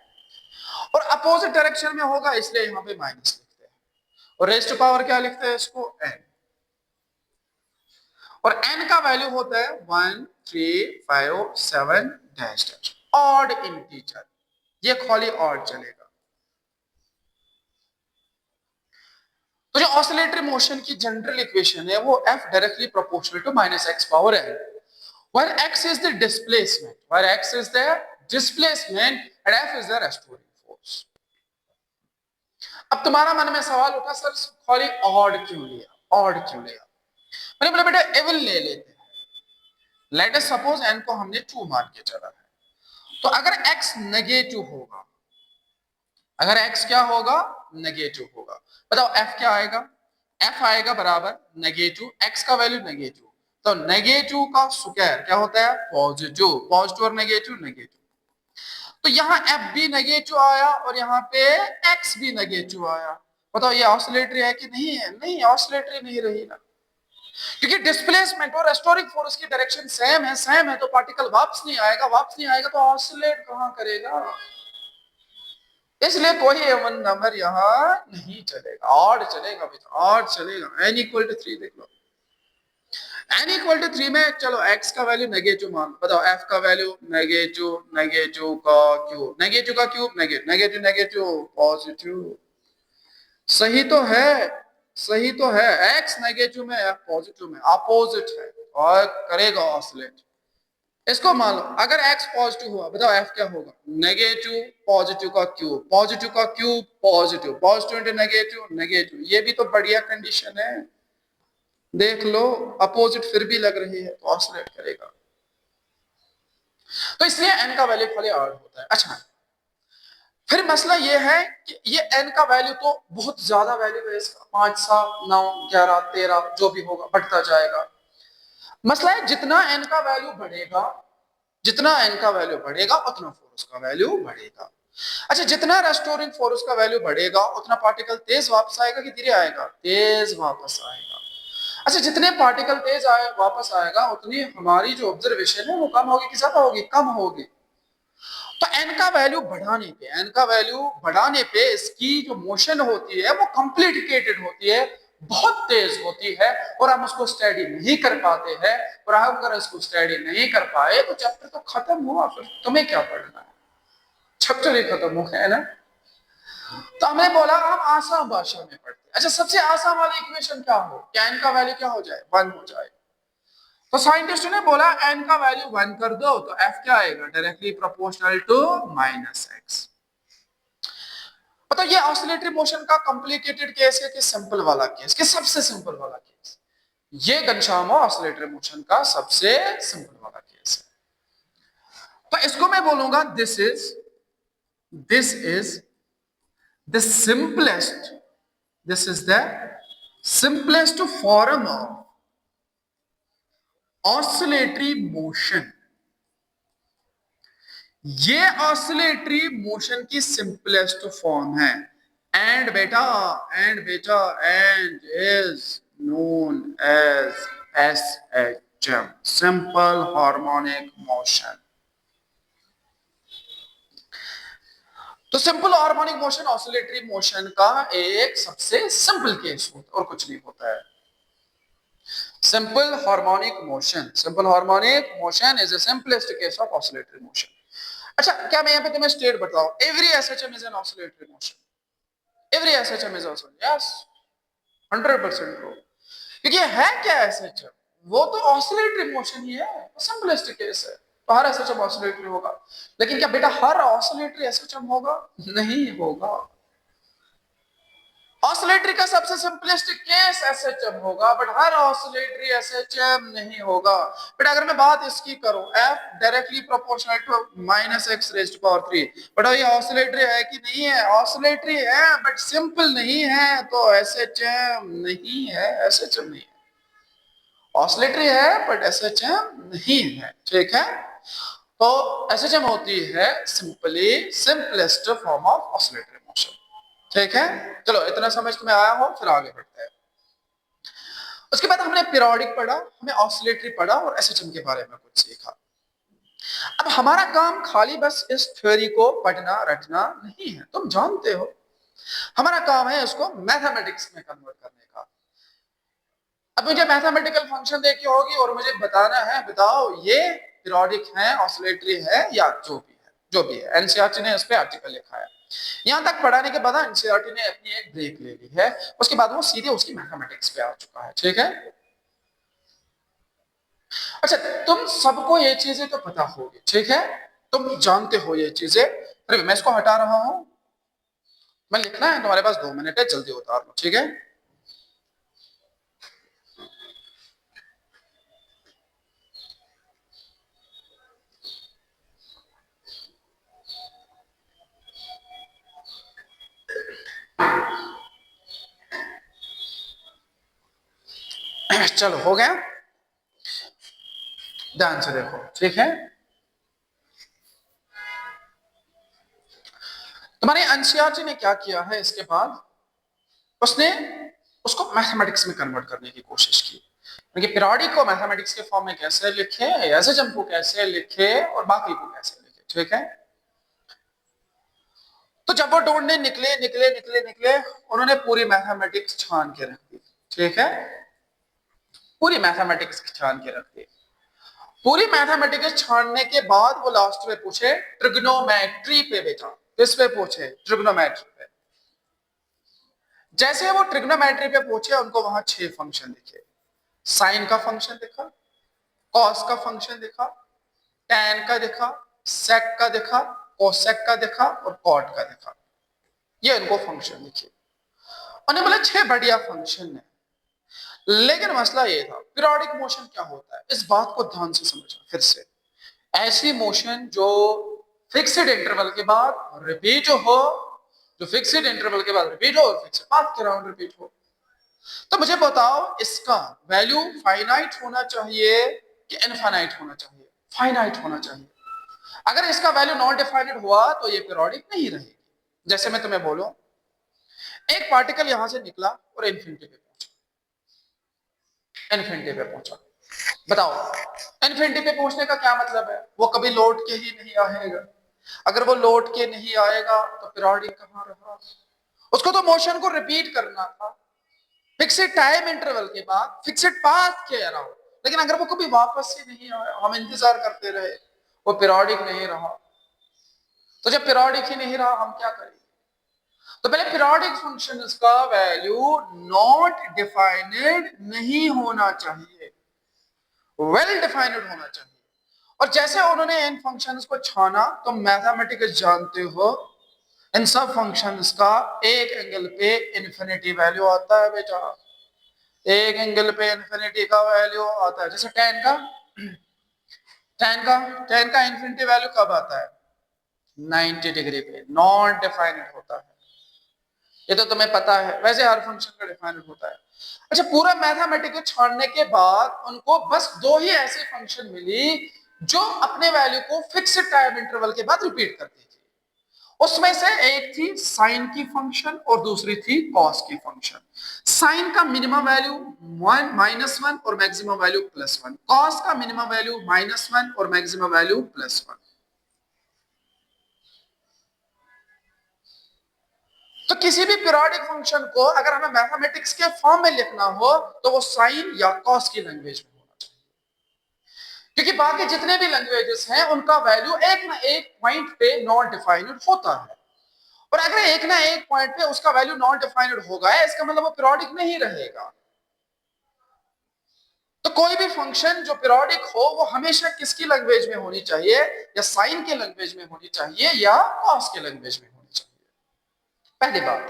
और अपोजिट डायरेक्शन में होगा, इसलिए यहां पे माइनस लिखते हैं, और रेस्ट पावर क्या लिखते हैं? इसको n। और n का वैल्यू होता है 1 3 5 7 डैश डैश, ऑड इंटीजर। ये खाली ऑड चलेगा। तो जो ऑसिलेटरी मोशन की जनरल इक्वेशन है वो F directly proportional to minus x power है, where x is the displacement, where x is the displacement and F is the restoring force। अब तुम्हारा मन में सवाल उठा, सर खाली ऑड क्यों लिया, ऑड क्यों लिया? मैंने बोला बेटा एवन ले लेते हैं। लेट अस सपोज n को हमने 2 मान के चला है, तो अगर x नेगेटिव होगा, अगर x क्या होगा, नेगेटिव होगा, बताओ f क्या आएगा? f आएगा बराबर नेगेटिव, x का वैल्यू नेगेटिव, तो नेगेटिव का स्क्वायर क्या होता है, पॉजिटिव, पॉजिटिव और नेगेटिव नेगेटिव। तो यहाँ f भी नेगेटिव आया और यहाँ पे x भी नेगेटिव आया, बताओ ये ऑसिलेटरी है कि नहीं है? नहीं, ऑसिलेटरी नहीं रही ना, क्योंकि डिस्प्लेसमेंट और रेस्टोरिंग फोर्स की डायरेक्शन सेम है तो पार्टिकल वापस नहीं आएगा, वापस नहीं आएगा तो ऑसिलेट कहां करेगा? इसलिए कोई एवन नंबर यहां नहीं चलेगा, ऑड चलेगा बेटा, ऑड चलेगा। n इक्वल टू 3 देख लो, n इक्वल टू 3 में चलो x का वैल्यू नेगेटिव मान, बताओ f का वैल्यू नेगेटिव, नेगेटिव का क्यूब, नेगेटिव का cube negative, negative negative positive, सही तो है, सही तो है, x नेगेटिव में f पॉजिटिव में, अपोजिट है और करेगा ऑसिलेट। इसको मान लो अगर x पॉजिटिव हुआ, बताओ f क्या होगा, नेगेटिव पॉजिटिव का क्यूब, पॉजिटिव का cube positive, positive into negative negative, ये भी तो बढ़िया कंडीशन है, देख लो अपोजिट फिर भी लग रही है तो ऑसिलेट करेगा। तो इसलिए n का वैल्यू खाली ऑड होता है। अच्छा, फिर मसला ये है कि ये n का वैल्यू तो बहुत ज्यादा वैल्यू है इसका, 5 7 9 11 13 जो भी होगा बढ़ता जाएगा। मसला है जितना n का वैल्यू बढ़ेगा, जितना n का वैल्यू बढ़ेगा उतना फोर्स का वैल्यू बढ़ेगा। अच्छा, जितना रेस्टोरिंग फोर्स का वैल्यू बढ़ेगा उतना पार्टिकल तेज वापस आएगा कि धीरे आएगा? तेज वापस आएगा। अच्छा, जितने पार्टिकल तेज वापस आएगा उतनी हमारी जो ऑब्जर्वेशन है वो कम होगी कि ज्यादा होगी? कम होगी। तो n का वैल्यू बढ़ाने पे, n का वैल्यू बढ़ाने पे इसकी जो मोशन होती है वो कॉम्प्लिकेटेड होती है, बहुत तेज होती है और हम उसको स्टडी नहीं कर पाते हैं। और हम अगर इसको स्टडी नहीं कर पाए तो चैप्टर तो खत्म हुआ, फिर तुम्हें क्या पढ़ना है, चैप्टर ही खत्म हो गया है ना। तो हमने बोला हम आसान भाषा में पढ़ते। अच्छा, सबसे आसान वाली इक्वेशन क्या हो, क्या n का वैल्यू क्या हो जाए, 1 हो जाए। तो साइंटिस्ट ने बोला n का वैल्यू 1 कर दो तो f क्या आएगा, directly proportional to minus x. तो ये ऑसिलेटरी मोशन का कॉम्प्लिकेटेड केस है कि सिंपल वाला केस, कि सबसे सिंपल वाला केस? ये घनश्याम ऑसिलेटरी मोशन का सबसे सिंपल वाला केस है। तो इसको मैं बोलूंगा this is the simplest, this is the simplest form of oscillatory motion. ये ऑसिलेटरी मोशन की सिंपलेस्ट फॉर्म है। एंड बेटा and is known as SHM, simple harmonic motion. तो simple harmonic motion oscillatory motion का एक सबसे सिंपल केस होता है और कुछ नहीं होता है। Simple harmonic motion, simple harmonic motion is the simplest case of oscillatory motion. अच्छा, क्या मैं यहाँ पे तुम्हें स्टेट बताऊं, every SHM is an oscillatory motion, every SHM is also, yes 100% true. क्योंकि है क्या SHM, वो तो ऑसिलेटरी मोशन ही है, सिंपलेस्ट केस है, तो हर SHM ऑसिलेटरी होगा। लेकिन क्या बेटा हर ऑसिलेटरी SHM होगा? नहीं होगा। ऑसिलेटरी का सबसे सिंपलेस्ट केस SHM होगा, बट हर ऑसिलेटरी SHM नहीं होगा। बट अगर मैं बात इसकी करूं, F directly proportional to minus x raised to power 3, but ये ऑसिलेटरी है कि नहीं है? ऑसिलेटरी है बट सिंपल नहीं है, तो SHM नहीं है, SHM नहीं है। ऑसिलेटरी है बट SHM नहीं है, ठीक है। तो SHM होती है simply simplest form of oscillatory motion, ठीक है। चलो इतना समझ में आया हो, फिर आगे बढ़ते हैं। उसके बाद हमने पीरियोडिक पढ़ा, हमने ऑसिलेटरी पढ़ा और SHM के बारे में कुछ सीखा। अब हमारा काम खाली बस इस थ्योरी को पढ़ना रटना नहीं है, तुम जानते हो। हमारा काम है इसको मैथमेटिक्स में कन्वर्ट करने का। अब मुझे मैथमेटिकल फंक्शन देखी होगी और मुझे बताना है, बताओ ये पीरियोडिक है, ऑसिलेटरी है या जो भी है। जो भी है, एनसीईआरटी ने इस पे आर्टिकल लिखा है। यहां तक पढ़ाने के बाद एनसीईआरटी ने अपनी एक ब्रेक ले ली है, उसके बाद वो सीधे उसकी मैथमेटिक्स पे आ चुका है। ठीक है, अच्छा तुम सबको ये चीजें तो पता होगी, ठीक है, तुम जानते हो ये चीजें। फिर मैं इसको हटा रहा हूं, मैं लिखना है, तुम्हारे पास 2 मिनट है, जल्दी उतार लो। ठीक है, चलो हो गया, ध्यान से देखो। ठीक है, तुम्हारे एनसीईआरटी ने क्या किया है, इसके बाद उसने उसको मैथमेटिक्स में कन्वर्ट करने की कोशिश की, क्योंकि पीरियोडिक को मैथमेटिक्स के फॉर्म में कैसे लिखे, एसएचएम को कैसे लिखे और बाकी को कैसे लिखे। ठीक है, तो जब वो ढूंढने निकले निकले निकले निकले, उन्होंने पूरी मैथमेटिक्स छान के रख दी। ठीक है, पूरी मैथमेटिक्स छान के रख दी। पूरी मैथमेटिक्स छानने के बाद वो लास्ट में पूछे ट्रिग्नोमेट्री पे बेटा, किस पे पूछे, ट्रिग्नोमेट्री पे। जैसे वो ट्रिग्नोमेट्री पे पूछे, उनको वहां 6 फंक्शन दिखे। साइन का फंक्शन दिखा, कॉस का फंक्शन दिखा, टैन का दिखा, सेक का दिखा, कोसेक का दिखा और कॉट का दिखा। ये इनको फंक्शन दिखे। उन्हें बोला 6 बढ़िया फंक्शन है, लेकिन मसला ये था पीरियोडिक मोशन क्या होता है, इस बात को ध्यान से समझना। फिर से ऐसी मोशन जो फिक्स्ड इंटरवल के बाद रिपीट हो, जो फिक्स्ड इंटरवल के बाद रिपीट हो और फिक्स्ड पाथ के राउंड रिपीट हो। तो मुझे बताओ इसका वैल्यू फाइनाइट होना चाहिए कि इनफाइनाइट होना चाहिए? फाइनाइट होना चाहिए। अगर इसका वैल्यू नॉन डिफाइनेड हुआ तो ये पीरियोडिक नहीं रहेगी। जैसे मैं तुम्हें बोलूं, एक पार्टिकल यहां से निकला और इन्फिनिटी पे पहुंचा, इन्फिनिटी पे पहुंचा। बताओ इन्फिनिटी पे पहुंचने का क्या मतलब है? वो कभी लौट के ही नहीं आएगा। अगर वो लौट के नहीं आएगा तो पीरियोडिक कहां रहा? उसको तो मोशन को रिपीट करना था फिक्स्ड टाइम इंटरवल के बाद, फिक्स्ड पाथ के अराउंड। लेकिन अगर वो कभी वापस ही नहीं आया, हम इंतजार करते रहे, वो पीरियोडिक नहीं रहा। तो जब पीरियोडिक ही नहीं रहा, हम क्या करेंगे? तो पहले पीरियोडिक फंक्शन का वैल्यू नॉट डिफाइनेड नहीं होना चाहिए, वेल डिफाइनेड होना चाहिए। और जैसे उन्होंने इन फंक्शंस को छाना, तो मैथमेटिक्स जानते हो, इन सब फंक्शंस का एक एंगल पे इन्फिनिटी वैल्यू आता है बेटा, एक एंगल पे इन्फिनिटी का वैल्यू आता है। जैसे टेन का इन्फिनिटी वैल्यू कब आता है? 90 डिग्री पे, नॉन डिफाइनेड होता है। ये तो तुम्हें पता है, वैसे हर फंक्शन का डिफाइनेड होता है। अच्छा, पूरा मैथमेटिक्स छोड़ने के बाद उनको बस 2 ही ऐसे फंक्शन मिली जो अपने वैल्यू को फिक्स्ड टाइम इंटरवल के बाद रिपीट करती थी। उसमें से एक थी साइन की फंक्शन और दूसरी थी कॉस की फंक्शन। साइन का मिनिमम वैल्यू -1 और मैक्सिमम वैल्यू +1, कॉस का मिनिमम वैल्यू -1 और मैक्सिमम वैल्यू +1। तो किसी भी पीरियोडिक फंक्शन को अगर हमें मैथमेटिक्स के फॉर्म में लिखना हो तो वो साइन या कॉस की लैंग्वेज में होना चाहिए, क्योंकि बाकी जितने भी लैंग्वेजेस हैं उनका वैल्यू एक ना एक पॉइंट पे नॉन डिफाइनेड होता है। और अगर एक ना एक पॉइंट पे उसका वैल्यू नॉन डिफाइनेड होगा, इसका मतलब वो पीरियोडिक नहीं रहेगा। तो कोई भी फंक्शन जो पीरियोडिक हो वो हमेशा किसकी लैंग्वेज में होनी चाहिए? या साइन के लैंग्वेज में होनी चाहिए या कॉस के लैंग्वेज में होनी चाहिए। पहली बात,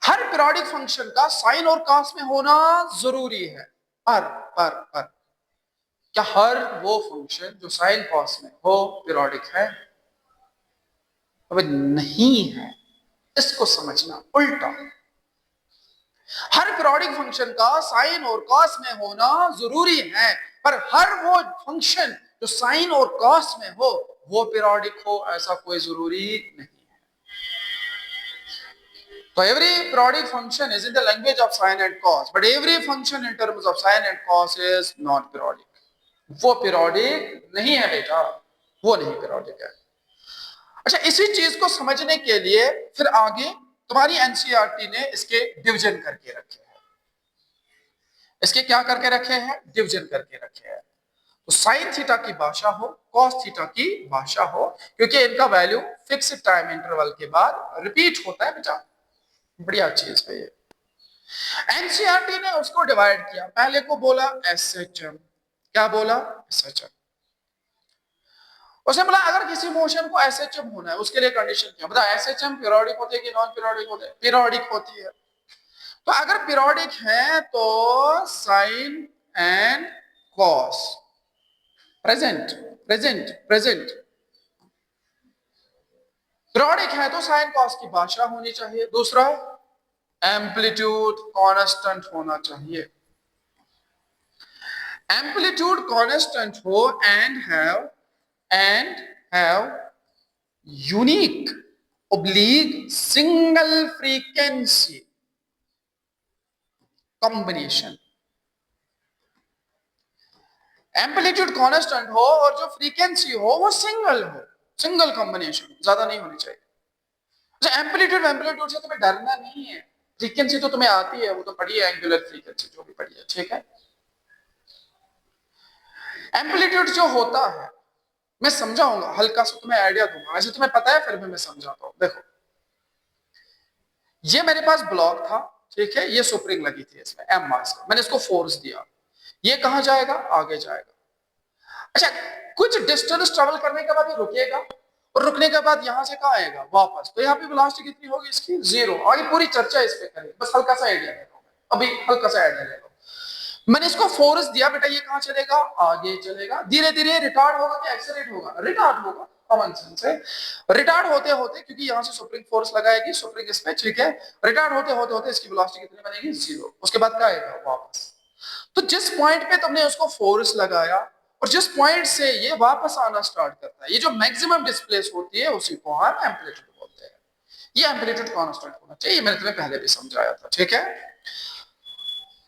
हर पीरियोडिक फंक्शन का साइन और कॉस में होना जरूरी है। पर क्या हर वो फंक्शन जो साइन कॉस में हो पीरियोडिक है? अब नहीं है, इसको समझना उल्टा। हर पीरियोडिक फंक्शन का साइन और कॉस में होना जरूरी है, पर हर वो फंक्शन जो साइन और कॉस में हो वो पीरियोडिक हो, ऐसा कोई जरूरी नहीं है। So every periodic function is in the language of sine and cos, but every function in terms of sine and cos is not periodic. वो पीरियोडिक नहीं है बेटा, वो नहीं पीरियोडिक है। अच्छा, इसी चीज को समझने के लिए फिर आगे तुम्हारी एनसीईआरटी ने इसके डिवीजन करके रखे हैं। इसके क्या करके रखे हैं? डिवीजन करके रखे हैं। साइन थीटा की भाषा हो, कॉस थीटा की भाषा हो, क्योंकि इनका वैल्यू फिक्स टाइम इंटरवल के बाद रिपीट होता है बेटा। बढ़िया चीज है ये। एनसीईआरटी ने उसको डिवाइड किया, पहले को बोला एसएचएम, क्या बोला? एसएचएम। उसने बोला अगर किसी मोशन को एसएचएम होना है उसके लिए कंडीशन क्या? बता, एसएचएम पीरियोडिक होती है कि नॉन पीरियोडिक होती है? पीरियोडिक होती है। तो अगर पीरियोडिक है तो sine and cos present present present. Periodic है तो साइन कॉस की भाषा होनी चाहिए। दूसरा, एम्पलीट्यूड कांस्टेंट होना चाहिए। एम्पलीट्यूड कांस्टेंट हो and have unique oblique single frequency combination। Amplitude constant हो और जो फ्रीक्वेंसी हो वो सिंगल हो, सिंगल कॉम्बिनेशन, ज्यादा नहीं होनी चाहिए। अच्छा, एम्पलीट्यूड एम्पलीट्यूड से तुम्हें डरना नहीं है, फ्रीक्वेंसी तो तुम्हें आती है, वो तो पढ़ी है, एंगुलर फ्रीक्वेंसी जो भी पढ़ी है, ठीक है। एम्पलीट्यूड जो होता है, मैं समझाऊंगा, हल्का सा तुम्हें आइडिया दूंगा, वैसे तुम्हें पता है फिर भी मैं समझाता हूं। देखो, ये मेरे पास ब्लॉक था, ठीक है, ये सुप्रिंग लगी थी इसमें एम मास का, मैंने इसको फोर्स दिया, ये कहां जाएगा? आगे जाएगा। अच्छा, कुछ डिस्टेंस ट्रेवल करने के बाद ये रुकेगा और रुकने के बाद यहां से कहां आएगा? वापस। तो यहाँ पे वेलोसिटी कितनी होगी इसकी? 0। आगे पूरी चर्चा इस पे करेंगे, बस हल्का सा आइडिया ले लो, अभी हल्का सा आइडिया ले लो। मैंने इसको फोर्स दिया बेटा, ये कहां चलेगा? आगे चलेगा। धीरे धीरे रिटार्ड होगा कि एक्सेलरेट होगा? रिटार्ड होगा, कॉमन सेंस है। रिटार्ड होते होते, क्योंकि यहां से सुप्रिंग फोर्स लगाएगी, सुप्रिंग इस पे, ठीक है, रिटार्ड होते होते होते इसकी वेलोसिटी कितनी बनेगी? 0। उसके बाद क्या आएगा? वापस। तो जिस पॉइंट पे तुमने उसको फोर्स लगाया और जिस पॉइंट से ये वापस आना स्टार्ट करता है, ये जो मैक्सिमम डिस्प्लेस होती है उसी को हम एम्पलीट्यूड बोलते हैं। ये एम्पलीट्यूड कांस्टेंट होना चाहिए, मैंने तुम्हें पहले भी समझाया था, ठीक है।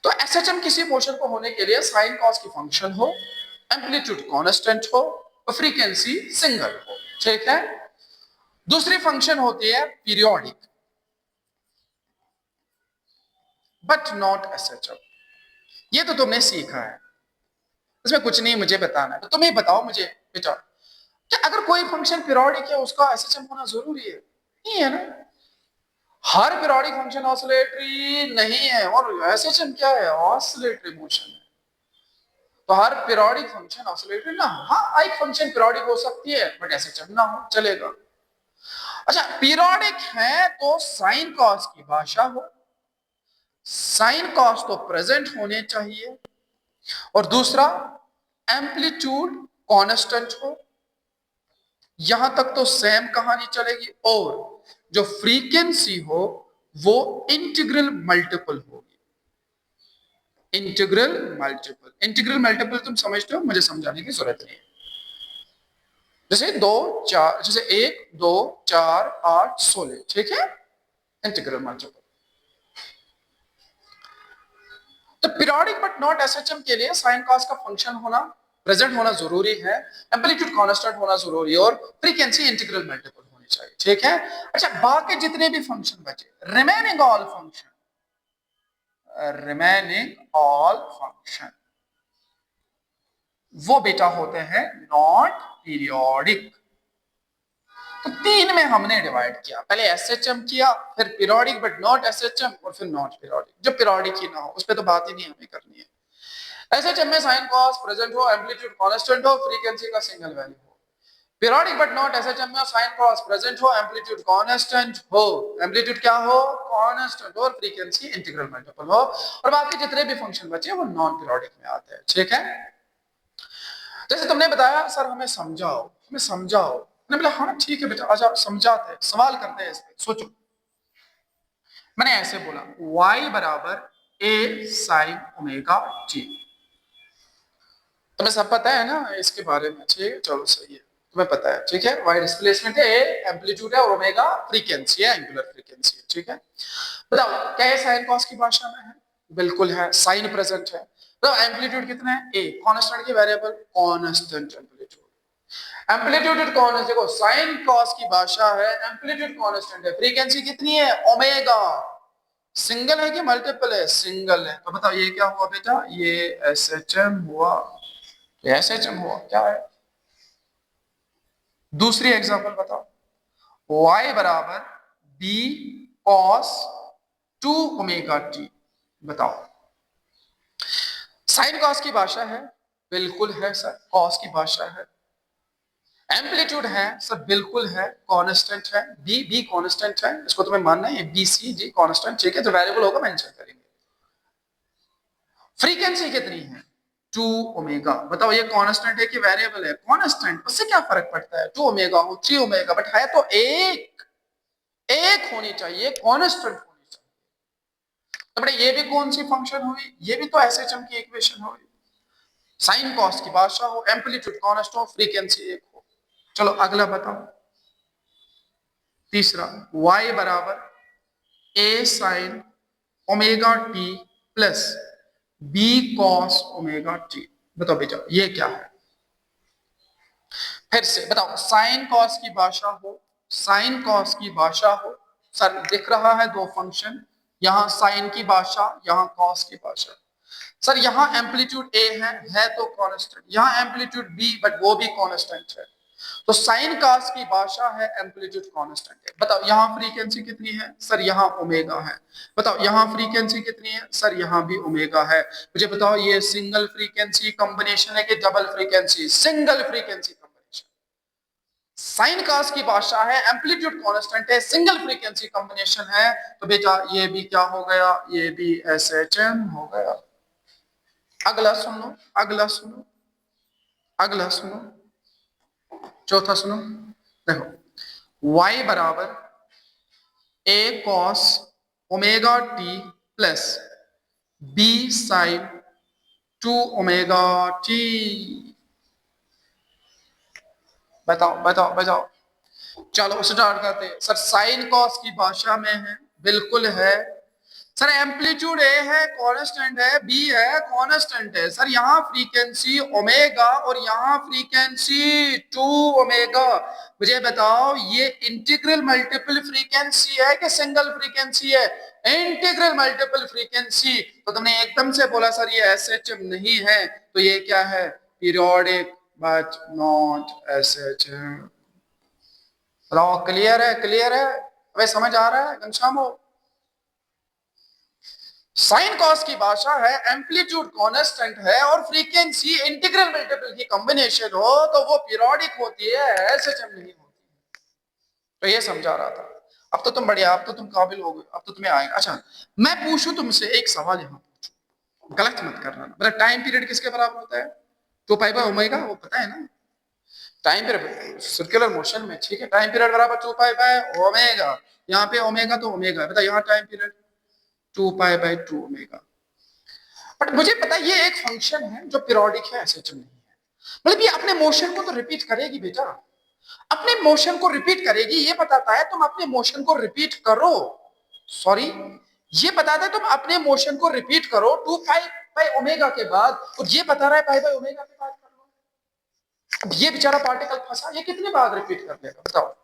तो एसएचएम किसी मोशन को होने के लिए साइन कॉस की फंक्शन हो, एम्पलीट्यूड कांस्टेंट हो और फ्रीक्वेंसी सिंगल हो, ठीक है। दूसरी फंक्शन होती है पीरियोडिक बट नॉट एसएचएम। ये तो तुमने सीखा है, इसमें कुछ नहीं मुझे बताना है, तो तुम ही बताओ मुझे बेटा, क्या अगर कोई फंक्शन पीरियोडिक है उसका एसएचएम होना जरूरी है? नहीं है ना। हर पीरियोडिक फंक्शन ऑसिलेटरी नहीं है, और एसएचएम क्या है? ऑसिलेटरी मोशन है। तो हर पीरियोडिक फंक्शन ऑसिलेटरी ना हो। हाँ, एक फंक्शन पीरियोडिक हो सकती है बट एसएचएम ना हो, चलेगा। अच्छा, पीरियोडिक है तो साइन कॉस की भाषा हो, साइन कॉस तो प्रेजेंट होने चाहिए, और दूसरा एम्पलीट्यूड कांस्टेंट हो। यहां तक तो सेम कहानी चलेगी, और जो फ्रीक्वेंसी हो वो इंटीग्रल मल्टीपल होगी। इंटीग्रल मल्टीपल, इंटीग्रल मल्टीपल तुम समझते हो, मुझे समझाने की जरूरत नहीं है। जैसे 2 4, जैसे 1 2 4 8 16, ठीक है, इंटीग्रल मल्टीपल। तो पीरियोडिक बट नॉट एसएचएम के लिए साइन कॉस का फंक्शन होना, प्रेजेंट होना जरूरी है, एम्पलीट्यूड कांस्टेंट होना जरूरी है, और फ्रीक्वेंसी इंटीग्रल मल्टीपल होनी चाहिए, ठीक है। अच्छा, बाकी जितने भी फंक्शन बचे, remaining all function, remaining all function वो बेटा होते हैं नॉट पीरियोडिक। तो 3 में हमने डिवाइड किया, पहले एसएचएम किया, फिर पीरियोडिक बट नॉट एसएचएम, और फिर नॉट पीरियोडिक। जो पीरियोडिक ही ना हो उस पर तो बात ही नहीं हमें करनी है। एसएचएम में साइन कॉस प्रेजेंट हो, एम्पलीट्यूड कांस्टेंट हो, फ्रीक्वेंसी का सिंगल वैल्यू हो। पीरियोडिक बट नॉट एसएचएम में साइन कॉस प्रेजेंट हो, एम्पलीट्यूड कांस्टेंट हो, एम्पलीट्यूड क्या हो? कांस्टेंट हो, और फ्रीक्वेंसी इंटीग्रल मल्टीपल हो, और बाकी जितने भी फंक्शन बचे वो नॉन पीरियोडिक में आते हैं, ठीक है। जैसे तुमने बताया सर हमें समझाओ, हमें समझाओ, मैंने बोला हाँ ठीक है बेटा, आजा समझाते हैं, सवाल करते हैं इस पे, सोचो। मैंने ऐसे बोला y बराबर a sin ओमेगा t, तुम्हें सब पता है ना इसके बारे में, ठीक है, चलो सही है, तुम्हें पता है, ठीक है। y डिस्प्लेसमेंट है, a एम्पलीट्यूड है, और ओमेगा फ्रीक्वेंसी है, एंगुलर फ्रीक्वेंसी है, ठीक है। बताओ क्या ये साइन कॉस की भाषा में है? बिल्कुल है, साइन प्रेजेंट है। तो एम्पलीट्यूड कितना है? a, कांस्टेंट की वेरिएबल, कांस्टेंट एम्पलीट्यूड। एम्पलीट्यूड कौन है? देखो साइन कॉस की भाषा है, एम्पलीट्यूड कांस्टेंट है, फ्रीक्वेंसी कितनी है? ओमेगा। सिंगल है कि मल्टीपल है? सिंगल है। तो बताओ ये क्या हुआ बेटा? ये एसएचएम हुआ। तो एसएचएम हुआ क्या है। दूसरी एग्जांपल बताओ, y बराबर b cos 2 ओमेगा टी। बताओ, साइन कॉस की भाषा है, बिल्कुल है सर, कॉस की भाषा है। एम्पलीट्यूड है सर, बिल्कुल है, कांस्टेंट है, बी कांस्टेंट है, इसको तुम्हें मानना है, बी सी डी कांस्टेंट, ठीक है, जो वेरिएबल होगा मेंशन करेंगे। फ्रीक्वेंसी कितनी है, 2 ओमेगा। बताओ ये कांस्टेंट है कि वेरिएबल है, कांस्टेंट, उससे क्या फर्क पड़ता है, 2 ओमेगा हो 3 ओमेगा, बट है तो एक होनी चाहिए, कांस्टेंट होनी चाहिए। तो बेटा ये भी कौन सी फंक्शन हुई, ये भी तो एसएचएम की इक्वेशन हुई। साइन कॉस की भाषा हो, एम्पलीट्यूड कांस्टेंट हो, फ्रीक्वेंसी एक हो। चलो अगला बताओ, तीसरा, y बराबर a sign omega t plus b cos omega t. बताओ बेटा ये क्या है। फिर से बताओ, साइन कॉस की भाषा हो, साइन कॉस की भाषा हो, सर दिख रहा है दो फंक्शन, यहां साइन की भाषा, यहां कॉस की भाषा। सर यहां एम्पलीट्यूड a है तो कांस्टेंट, यहां एम्पलीट्यूड b, बट वो भी कांस्टेंट है। तो साइन कॉस की भाषा है, एम्पलीट्यूड कांस्टेंट है। बताओ यहां फ्रीक्वेंसी कितनी है, सर यहां ओमेगा है। बताओ यहां फ्रीक्वेंसी कितनी है, सर यहां भी ओमेगा है। मुझे बताओ ये सिंगल फ्रीक्वेंसी कॉम्बिनेशन है कि double frequency, single frequency combination. Sine cos की भाषा है, एम्पलीट्यूड कांस्टेंट है, सिंगल फ्रीक्वेंसी कॉम्बिनेशन है, तो बेटा ये भी क्या हो गया, ये भी एसएचएम हो गया। अगला सुनो, अगला सुनो, अगला सुनो, चौथा सुनो। देखो y बराबर a cos omega t plus b sine 2 omega t. बताओ बताओ बताओ, चलो स्टार्ट करते हैं। सर साइन कॉस की भाषा में है, बिल्कुल है सर। एम्पलीट्यूड ए है, कांस्टेंट है, बी है, कांस्टेंट है सर। यहाँ फ्रीक्वेंसी ओमेगा और यहाँ फ्रीक्वेंसी 2 ओमेगा। मुझे बताओ ये इंटीग्रल मल्टीपल फ्रीक्वेंसी है कि सिंगल फ्रीक्वेंसी है, इंटीग्रल मल्टीपल फ्रीक्वेंसी। तो तुमने एकदम से बोला सर ये एसएचएम नहीं है, तो ये क्या है, पीरियोडिक बट नॉट एसएचएम। बताओ क्लियर है, क्लियर है, अबे समझ आ रहा है घनश्याम हो। साइन कॉस की भाषा है, एम्पलीट्यूड कांस्टेंट है और फ्रीक्वेंसी इंटीग्रल मल्टीपल की कॉम्बिनेशन हो तो वो पीरियोडिक होती है, एसएचएम नहीं होती। तो ये समझा रहा था। अब तो तुम बढ़िया, अब तो तुम काबिल हो गए, अब तो तुम्हें आएगा। अच्छा मैं पूछूं तुमसे एक सवाल, यहाँ पूछूं, गलत मत करना। मेरा टाइम पीरियड किसके बराबर होता है, 2 पाई बाय ओमेगा, वो पता है ना। टाइम पीरियड सर्कुलर मोशन में, ठीक है, टाइम पीरियड बराबर 2 पाई बाय ओमेगा। यहाँ पे ओमेगा तो ओमेगा, बता यहाँ time period 2 pi by 2 omega. But मुझे पता है ये एक फंक्शन है जो पीरियोडिक है, एसएचएम नहीं है। मतलब ये अपने मोशन को तो रिपीट करेगी बेटा, अपने मोशन को रिपीट करेगी, ये बताता है तुम अपने मोशन को रिपीट करो। सॉरी, ये बताता है तुम अपने मोशन को रिपीट करो 2 पाई बाय ओमेगा के बाद, और ये बता रहा है पाई बाय ओमेगा के बाद कर लो। अब ये बेचारा पार्टिकल फंसा, ये कितने बार रिपीट कर लेगा बताओ।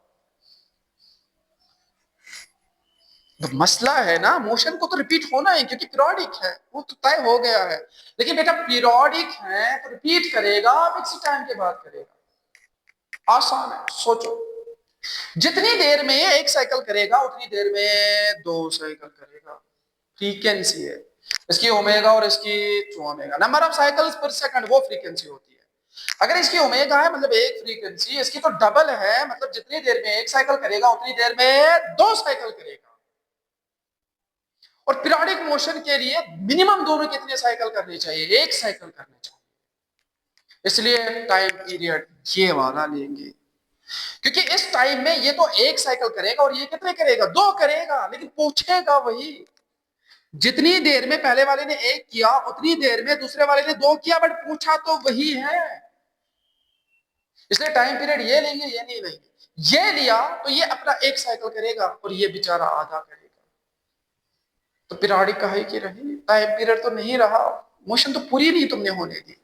तो मसला है ना, मोशन को तो रिपीट होना है क्योंकि पीरियोडिक है, वो तो तय हो गया है। लेकिन बेटा पीरियोडिक है तो रिपीट करेगा, फिक्स टाइम के बाद करेगा। आसान है, सोचो। जितनी देर में ये एक साइकिल करेगा उतनी देर में 2 साइकिल करेगा, फ्रीक्वेंसी है इसकी ओमेगा और इसकी 2 ओमेगा। नंबर ऑफ साइकिल्स पर सेकंड वो फ्रीक्वेंसी होती है। अगर इसकी ओमेगा है मतलब एक फ्रीक्वेंसी, इसकी तो डबल है, मतलब जितनी देर में एक साइकिल करेगा उतनी देर में 2 साइकिल करेगा। और पीरियोडिक मोशन के लिए मिनिमम दोनों कितने साइकिल करने चाहिए, एक साइकिल करने चाहिए। इसलिए टाइम पीरियड ये वाला लेंगे, क्योंकि इस टाइम में ये तो एक साइकिल करेगा और ये कितने करेगा, 2 करेगा, लेकिन पूछेगा वही। जितनी देर में पहले वाले ने एक किया उतनी देर में दूसरे वाले ने 2 किया, बट पूछा तो वही है। इसलिए टाइम पीरियड ये लेंगे, ये नहीं लेंगे। ये लिया तो ये अपना एक साइकिल करेगा और ये बेचारा आधा करेगा, तो पीरियोडिक कहे की रही, टाइम पीरियड तो नहीं रहा, मोशन तो पूरी नहीं तुमने होने दी।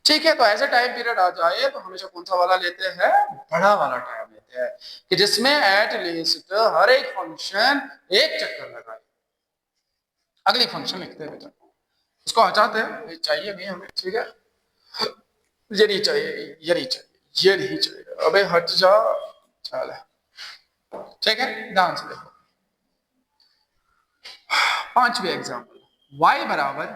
ठीक है, तो ऐसे टाइम पीरियड आ जाए तो हमेशा कौन सा वाला लेते हैं, बड़ा वाला टाइम लेते हैं, कि जिसमें एट लीस्ट हर एक फंक्शन एक चक्कर लगाए। अगली फंक्शन लिखते हैं बेटा, इसको हटाते हैं, चाहिए नहीं हमें, ठीक है। ये नहीं चाहिए, ये नहीं चाहिए, ये नहीं चाहिए, अबे हट जा। चल ठीक है, ध्यान से देखो। पांचवी एग्जाम्पल, y बराबर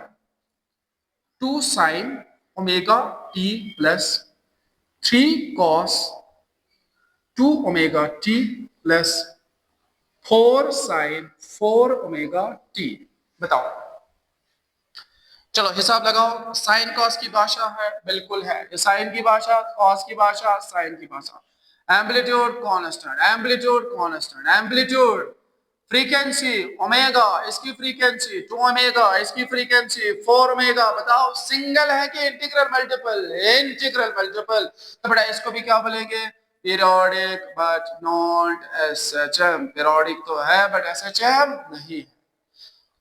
2 sine omega t plus 3 cos 2 omega t plus 4 sine 4 omega t. बताओ, चलो हिसाब लगाओ। साइन कॉस की भाषा है, बिल्कुल है, ये साइन की भाषा, कॉस की भाषा, साइन की भाषा। Amplitude constant, amplitude constant, amplitude frequency omega, इसकी फ्रीक्वेंसी 2 ओमेगा, इसकी फ्रीक्वेंसी 4 ओमेगा। बताओ सिंगल है कि इंटीग्रल मल्टीपल? Integral multiple. तो बेटा इसको भी क्या बोलेंगे? Periodic but not SHM. Periodic तो है बट एसएचएम नहीं।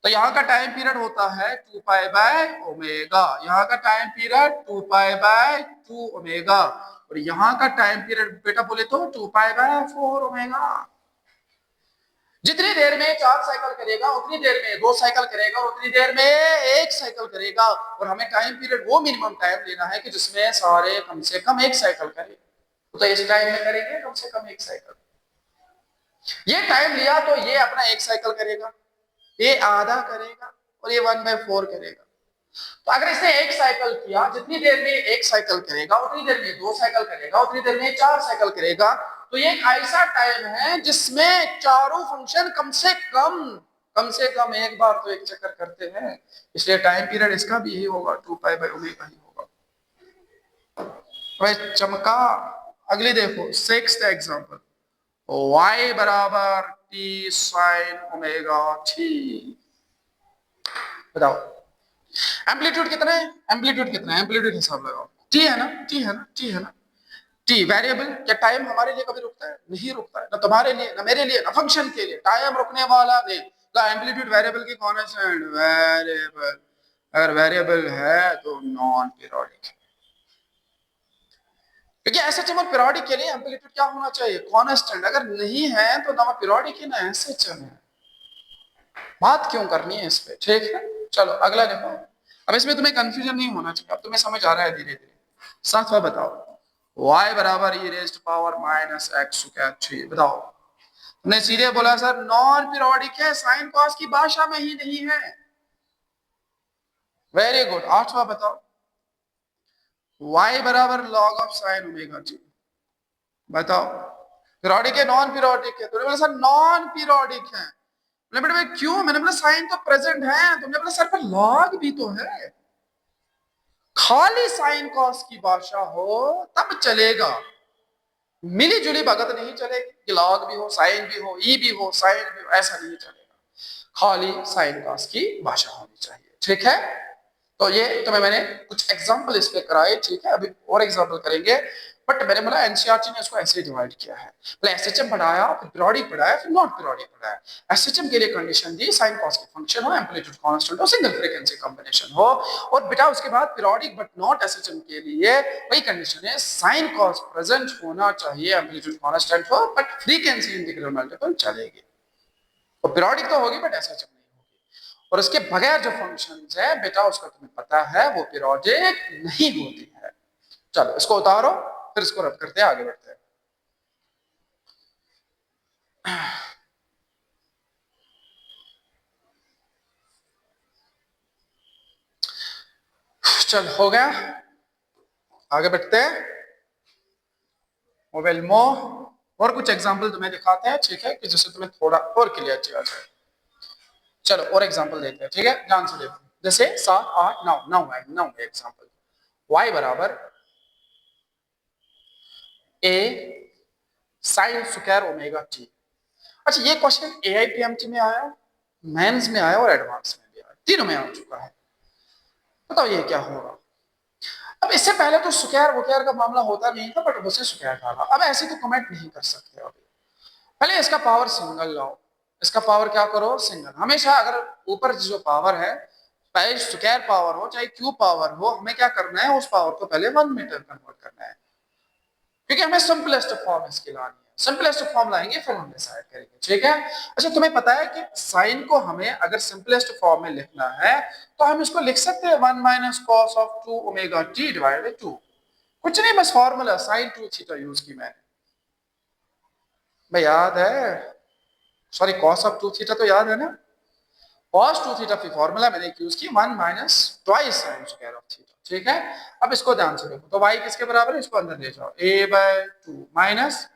तो यहाँ का टाइम पीरियड होता है 2 पाई बाय ओमेगा, यहाँ का time period 2 pi by 2 omega, और यहाँ का टाइम पीरियड बेटा बोले तो 2 पाई बाय 4 ओमेगा। जितनी देर में 4 साइकिल करेगा उतनी देर में 2 साइकिल करेगा, उतनी देर में 1 साइकिल करेगा। और हमें टाइम पीरियड वो मिनिमम टाइम लेना है कि जिसमें सारे कम से कम 1 साइकिल करें। तो इस टाइम में करेंगे कम से कम 1 साइकिल। ये टाइम लिया तो ये अपना 1 साइकिल करेगा, ये आधा करेगा, और ये 1/4 करेगा। तो अगर इसने 1 साइकिल किया, जितनी देर में 1 साइकिल करेगा उतनी देर में 2 साइकिल करेगा, उतनी देर में 4 साइकिल करेगा। तो ये एक ऐसा टाइम है जिसमें चारों फंक्शन कम से कम एक बार तो एक चक्कर करते हैं, इसलिए टाइम पीरियड इसका भी यही होगा, 2 पाई बाय ओमेगा ही होगा। भाई चमका। अगली देखो, 6th एग्जांपल, y बराबर t साइन ओमेगा t। बताओ एम्पलीट्यूड कितना है? एम्पलीट्यूड कितना है? एम्पलीट्यूड हिसाब लगाओ। t है ना, t है ना, t है ना, t वेरिएबल। क्या टाइम हमारे लिए कभी रुकता है? नहीं रुकता है, ना तुम्हारे लिए, ना मेरे लिए, ना फंक्शन के लिए टाइम रुकने वाला नहीं। तो एम्पलीट्यूड वेरिएबल की कांस्टेंट वेरिएबल, अगर वेरिएबल है तो नॉन पीरियोडिक है। क्योंकि एसएचएम और पीरियोडिक के लिए एम्पलीट्यूड क्या होना चाहिए? कांस्टेंट। अगर नहीं है तो ना पीरियोडिक है ना एसएचएम है। बात क्यों करनी है इस पे? ठीक है, चलो अगला देखो। अब इसमें तुम्हें कंफ्यूजन नहीं होना चाहिए, अब तुम्हें समझ आ रहा है धीरे धीरे। सातवां बताओ, y बराबर e raised power minus x square 3। बताओ, तुमने सीधे बोला सर नॉन पीरियोडिक है, साइन कॉस की भाषा में ही नहीं है। Very good. आठवां बताओ, y बराबर log of sine omega t। बताओ पीरियोडिक है नॉन पीरियोडिक है? तुमने बोला सर नॉन पीरियोडिक है। मैंने बोला क्यों? मैंने बोला साइन तो प्रेजेंट है। तुमने बोला सर पर लॉग भी तो है। खाली साइन कॉस की भाषा हो तब चलेगा, मिली जुली भगत नहीं चलेगी कि लॉग भी हो, साइन भी हो, ई भी हो, साइन भी हो, ऐसा नहीं चलेगा। खाली साइन कॉस की भाषा होनी चाहिए। ठीक है, तो ये तुम्हें मैंने कुछ एग्जांपल इस पे कराए। ठीक है, अभी और एग्जांपल करेंगे, बट मैंने बोला एनसीईआरटी ने इसको ऐसे डिवाइड किया है। पहले एसएचएम पढ़ाया, फिर पीरियोडिक पढ़ाया, फिर नॉन पीरियोडिक पढ़ाया। एसएचएम के लिए कंडीशन दी साइन कॉस की फंक्शन हो, एम्पलीट्यूड कांस्टेंट हो, सिंगल फ्रीक्वेंसी कॉम्बिनेशन हो। और बेटा उसके बाद पीरियोडिक बट नॉट एसएचएम के लिए वही कंडीशन है, साइन कॉस प्रेजेंट होना चाहिए, एम्पलीट्यूड कांस्टेंट हो, बट फ्रीक्वेंसी इंटीग्रल मल्टीपल चलेगी। तो पीरियोडिक तो होगी बट एसएचएम नहीं होगी। और उसके बगैर जो फंक्शंस है बेटा उसका तुम्हें पता है वो पीरियोडिक नहीं होती है। चलो इसको उतारो, फिर इसको रब करते हैं, आगे बढ़ते हैं। चल हो गया, आगे बढ़ते हैं। मोबाइल मोह और कुछ एग्जांपल तुम्हें दिखाते हैं, ठीक है, कि जिससे तुम्हें थोड़ा और क्लियरिटी आ जाए। चलो और एग्जांपल देते हैं, ठीक है, ध्यान से देखो। जैसे 7 8 9 9 है, 9 एग्जांपल। y बराबर a sine square omega t। अच्छा ये क्वेश्चन एआईपीएमटी में आया, मेंस में आया और एडवांस में भी आया, तीनों में आ चुका है। बताओ ये क्या होगा? अब इससे पहले तो स्क्वायर वक्वायर का मामला होता नहीं था, बट उसे स्क्वायर डाला। अब ऐसे तो कमेंट नहीं कर सकते। अभी पहले इसका पावर सिंगल लाओ, इसका पावर क्या करो? सिंगल। हमेशा अगर ऊपर जो पावर है, चाहे स्क्वायर पावर हो चाहे क्यूब पावर हो, हमें क्या करना है? उस पावर को पहले 1 मीटर कन्वर्ट करना है, क्योंकि हमें सिंपलेस्ट फॉर्म इसकी लानी है। सिंपलेस्ट फॉर्म लाएंगे फिर हम डिसाइड करेंगे, ठीक है। अच्छा तुम्हें पता है कि साइन को हमें अगर सिंपलेस्ट फॉर्म में लिखना है तो हम इसको लिख सकते हैं 1 minus cos of 2 omega T divided by 2। कुछ नहीं, बस फॉर्मूला साइन 2 थीटा यूज की मैंने, भाई याद है, सॉरी कॉस ऑफ 2 थीटा तो याद है ना, कॉस 2 थीटा की फॉर्मूला मैंने यूज की 1 minus twice sine square of theta, ठीक है। अब इसको ध्यान से देखो, तो y किसके बराबर है, इसको अंदर ले जाओ, a/2 minus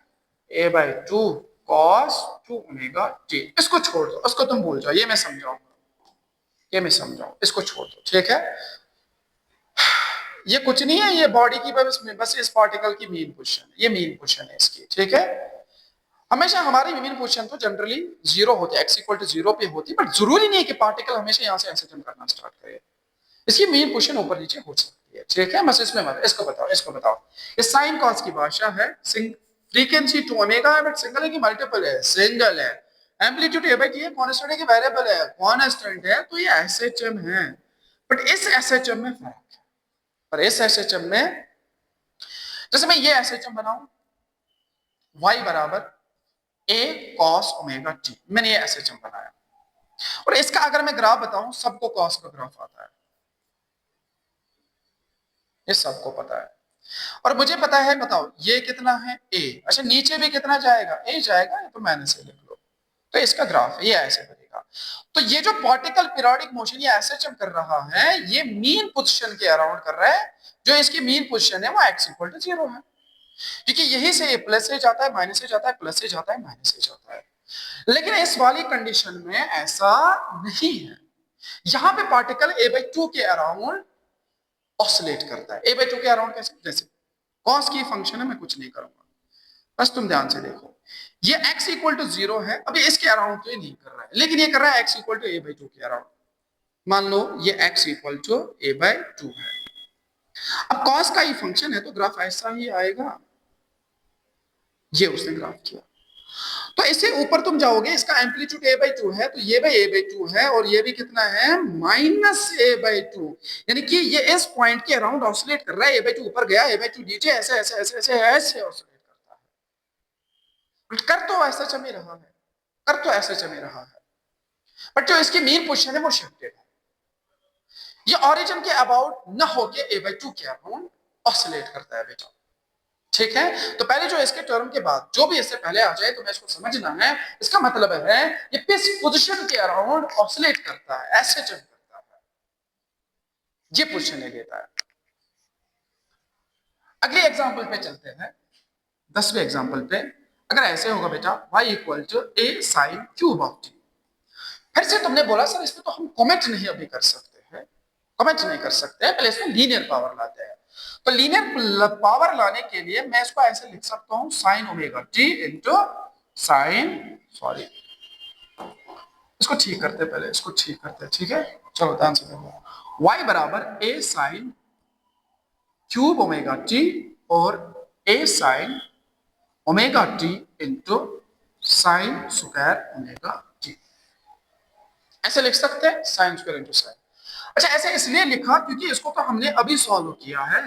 a/2 cos 2 omega t, इसको छोड़ दो, उसको तुम भूल जाओ, ये मैं समझाऊंगा, ये मैं समझाऊं, इसको छोड़ दो, ठीक है। ये कुछ नहीं है, ये बॉडी की बस इस पार्टिकल की मीन पोजीशन, ये मीन पोजीशन है इसकी, ठीक है। हमेशा हमारी मीन पोजीशन तो जनरली जीरो होती है, x इक्वल टू जीरो पे होती है, बट जरूरी नहीं है कि पार्टिकल हमेशा यहाँ से ऐसे जम करना स्टार्ट करे, इसकी मीन पोजीशन ऊपर नीचे हो सकती है, ठीक है। बस इसमें मत, इसको बताओ, इसको बताओ, ये साइन कॉस की भाषा है, फ्रीक्वेंसी 2 ओमेगा है, बट सिंगल है कि मल्टीपल है, सिंगल है, एम्पलीट्यूड ए बाई टी है, कांस्टेंट है कि वेरिएबल है, कांस्टेंट है, तो ये एसएचएम है, बट इस एसएचएम में फर्क है, पर इस एसएचएम में, जैसे मैं ये एसएचएम बनाऊं, y बराबर a cos ओमेगा t, मैंने ये एसएचएम बनाया, और इसका अगर मैं ग्राफ बताऊं, सबको कॉस का ग्राफ आता है, ये सबको पता है, और मुझे पता है, बताओ ये कितना है a, अच्छा नीचे भी कितना जाएगा, a जाएगा, तो माइनस से लिख लो, तो इसका ग्राफ है, ये ऐसे बनेगा। तो ये जो पार्टिकल पीरियोडिक मोशन ये एसएचएम कर रहा है, ये मीन पोजीशन के अराउंड कर रहा है, जो इसकी मीन पोजीशन है वो x इक्वल टू 0 है, क्योंकि यही से प्लस से जाता है, माइनस से जाता है, प्लस से जाता है, माइनस से जाता है, लेकिन इस वाली कंडीशन में ऐसा नहीं है, यहां पे पार्टिकल a/2 के अराउंड ऑसिलेट करता है, a/2 के अराउंड कैसे, जैसे कॉस की फंक्शन है, मैं कुछ नहीं करूंगा, बस तुम ध्यान से देखो, ये x इक्वल टू 0 है, अभी इसके अराउंड तो ये नहीं कर रहा है, लेकिन ये कर रहा है x इक्वल टू a/2 के अराउंड, मान लो ये x इक्वल टू a/2 है, अब cos का ही फंक्शन है तो ग्राफ ऐसा ही आएगा, ये उसने ग्राफ किया, तो इससे ऊपर तुम जाओगे, इसका एम्पलीट्यूड a/2 है, तो ये भाई a/2 है, और ये भी कितना है, माइनस a/2, यानी कि ये इस पॉइंट के अराउंड ऑसिलेट कर रहा है, a/2 ऊपर गया, a/2 नीचे, ऐसे ऐसे ऐसे ऐसे ऐसे ऑसिलेट करता है, कर तो ऐसा चल रहा है, कर तो ऐसा चल रहा है, बट जो इसकी मेन पोजीशन है वो शिफ्टेड है, ये ओरिजिन के अबाउट न होके a/2 के अराउंड ऑसिलेट करता है बेटा, ठीक है। तो पहले जो इसके टर्म के बाद जो भी इससे पहले आ जाए, तो मैं इसको समझना है, इसका मतलब है ये किस पोजीशन के अराउंड ऑसिलेट करता है, ऐसे जम करता है, ये पोजीशन लेता है। अगले एग्जांपल पे चलते हैं, 10वें एग्जांपल पे, अगर ऐसे होगा बेटा y equal to a sin cube of t, फिर से तुमने बोला सर इसमें तो हम कमेंट नहीं अभी कर सकते हैं, कमेंट नहीं कर सकते हैं, पहले इसमें लीनियर पावर लाते हैं, तो लीनियर पावर लाने के लिए मैं इसको ऐसे लिख सकता हूं, sign omega T into sine, sorry इसको ठीक करते हैं, पहले इसको ठीक करते हैं, ठीक है, चलो ध्यान से देखो, y बराबर a sine cube omega T और a sign omega T into sine square omega T, ऐसे लिख सकते हैं, साइन स्क्वायर इंटू साइन। अच्छा ऐसे इसलिए लिखा क्योंकि इसको तो हमने अभी सॉल्व किया है,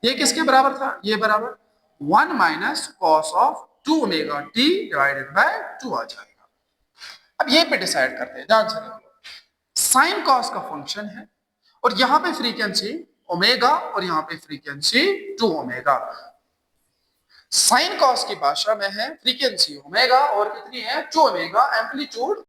ये किसके बराबर था, ये बराबर 1 minus cos of 2 omega T divided by 2 आ जाएगा। अब ये पे डिसाइड करते हैं, ध्यान से देखो, साइन कॉस का फंक्शन है, और यहां पे फ्रीक्वेंसी ओमेगा और यहां पे फ्रीक्वेंसी 2 ओमेगा, साइन कॉस की भाषा में है फ्रीक्वेंसी ओमेगा और कितनी है 2 ओमेगा, एम्पलीट्यूड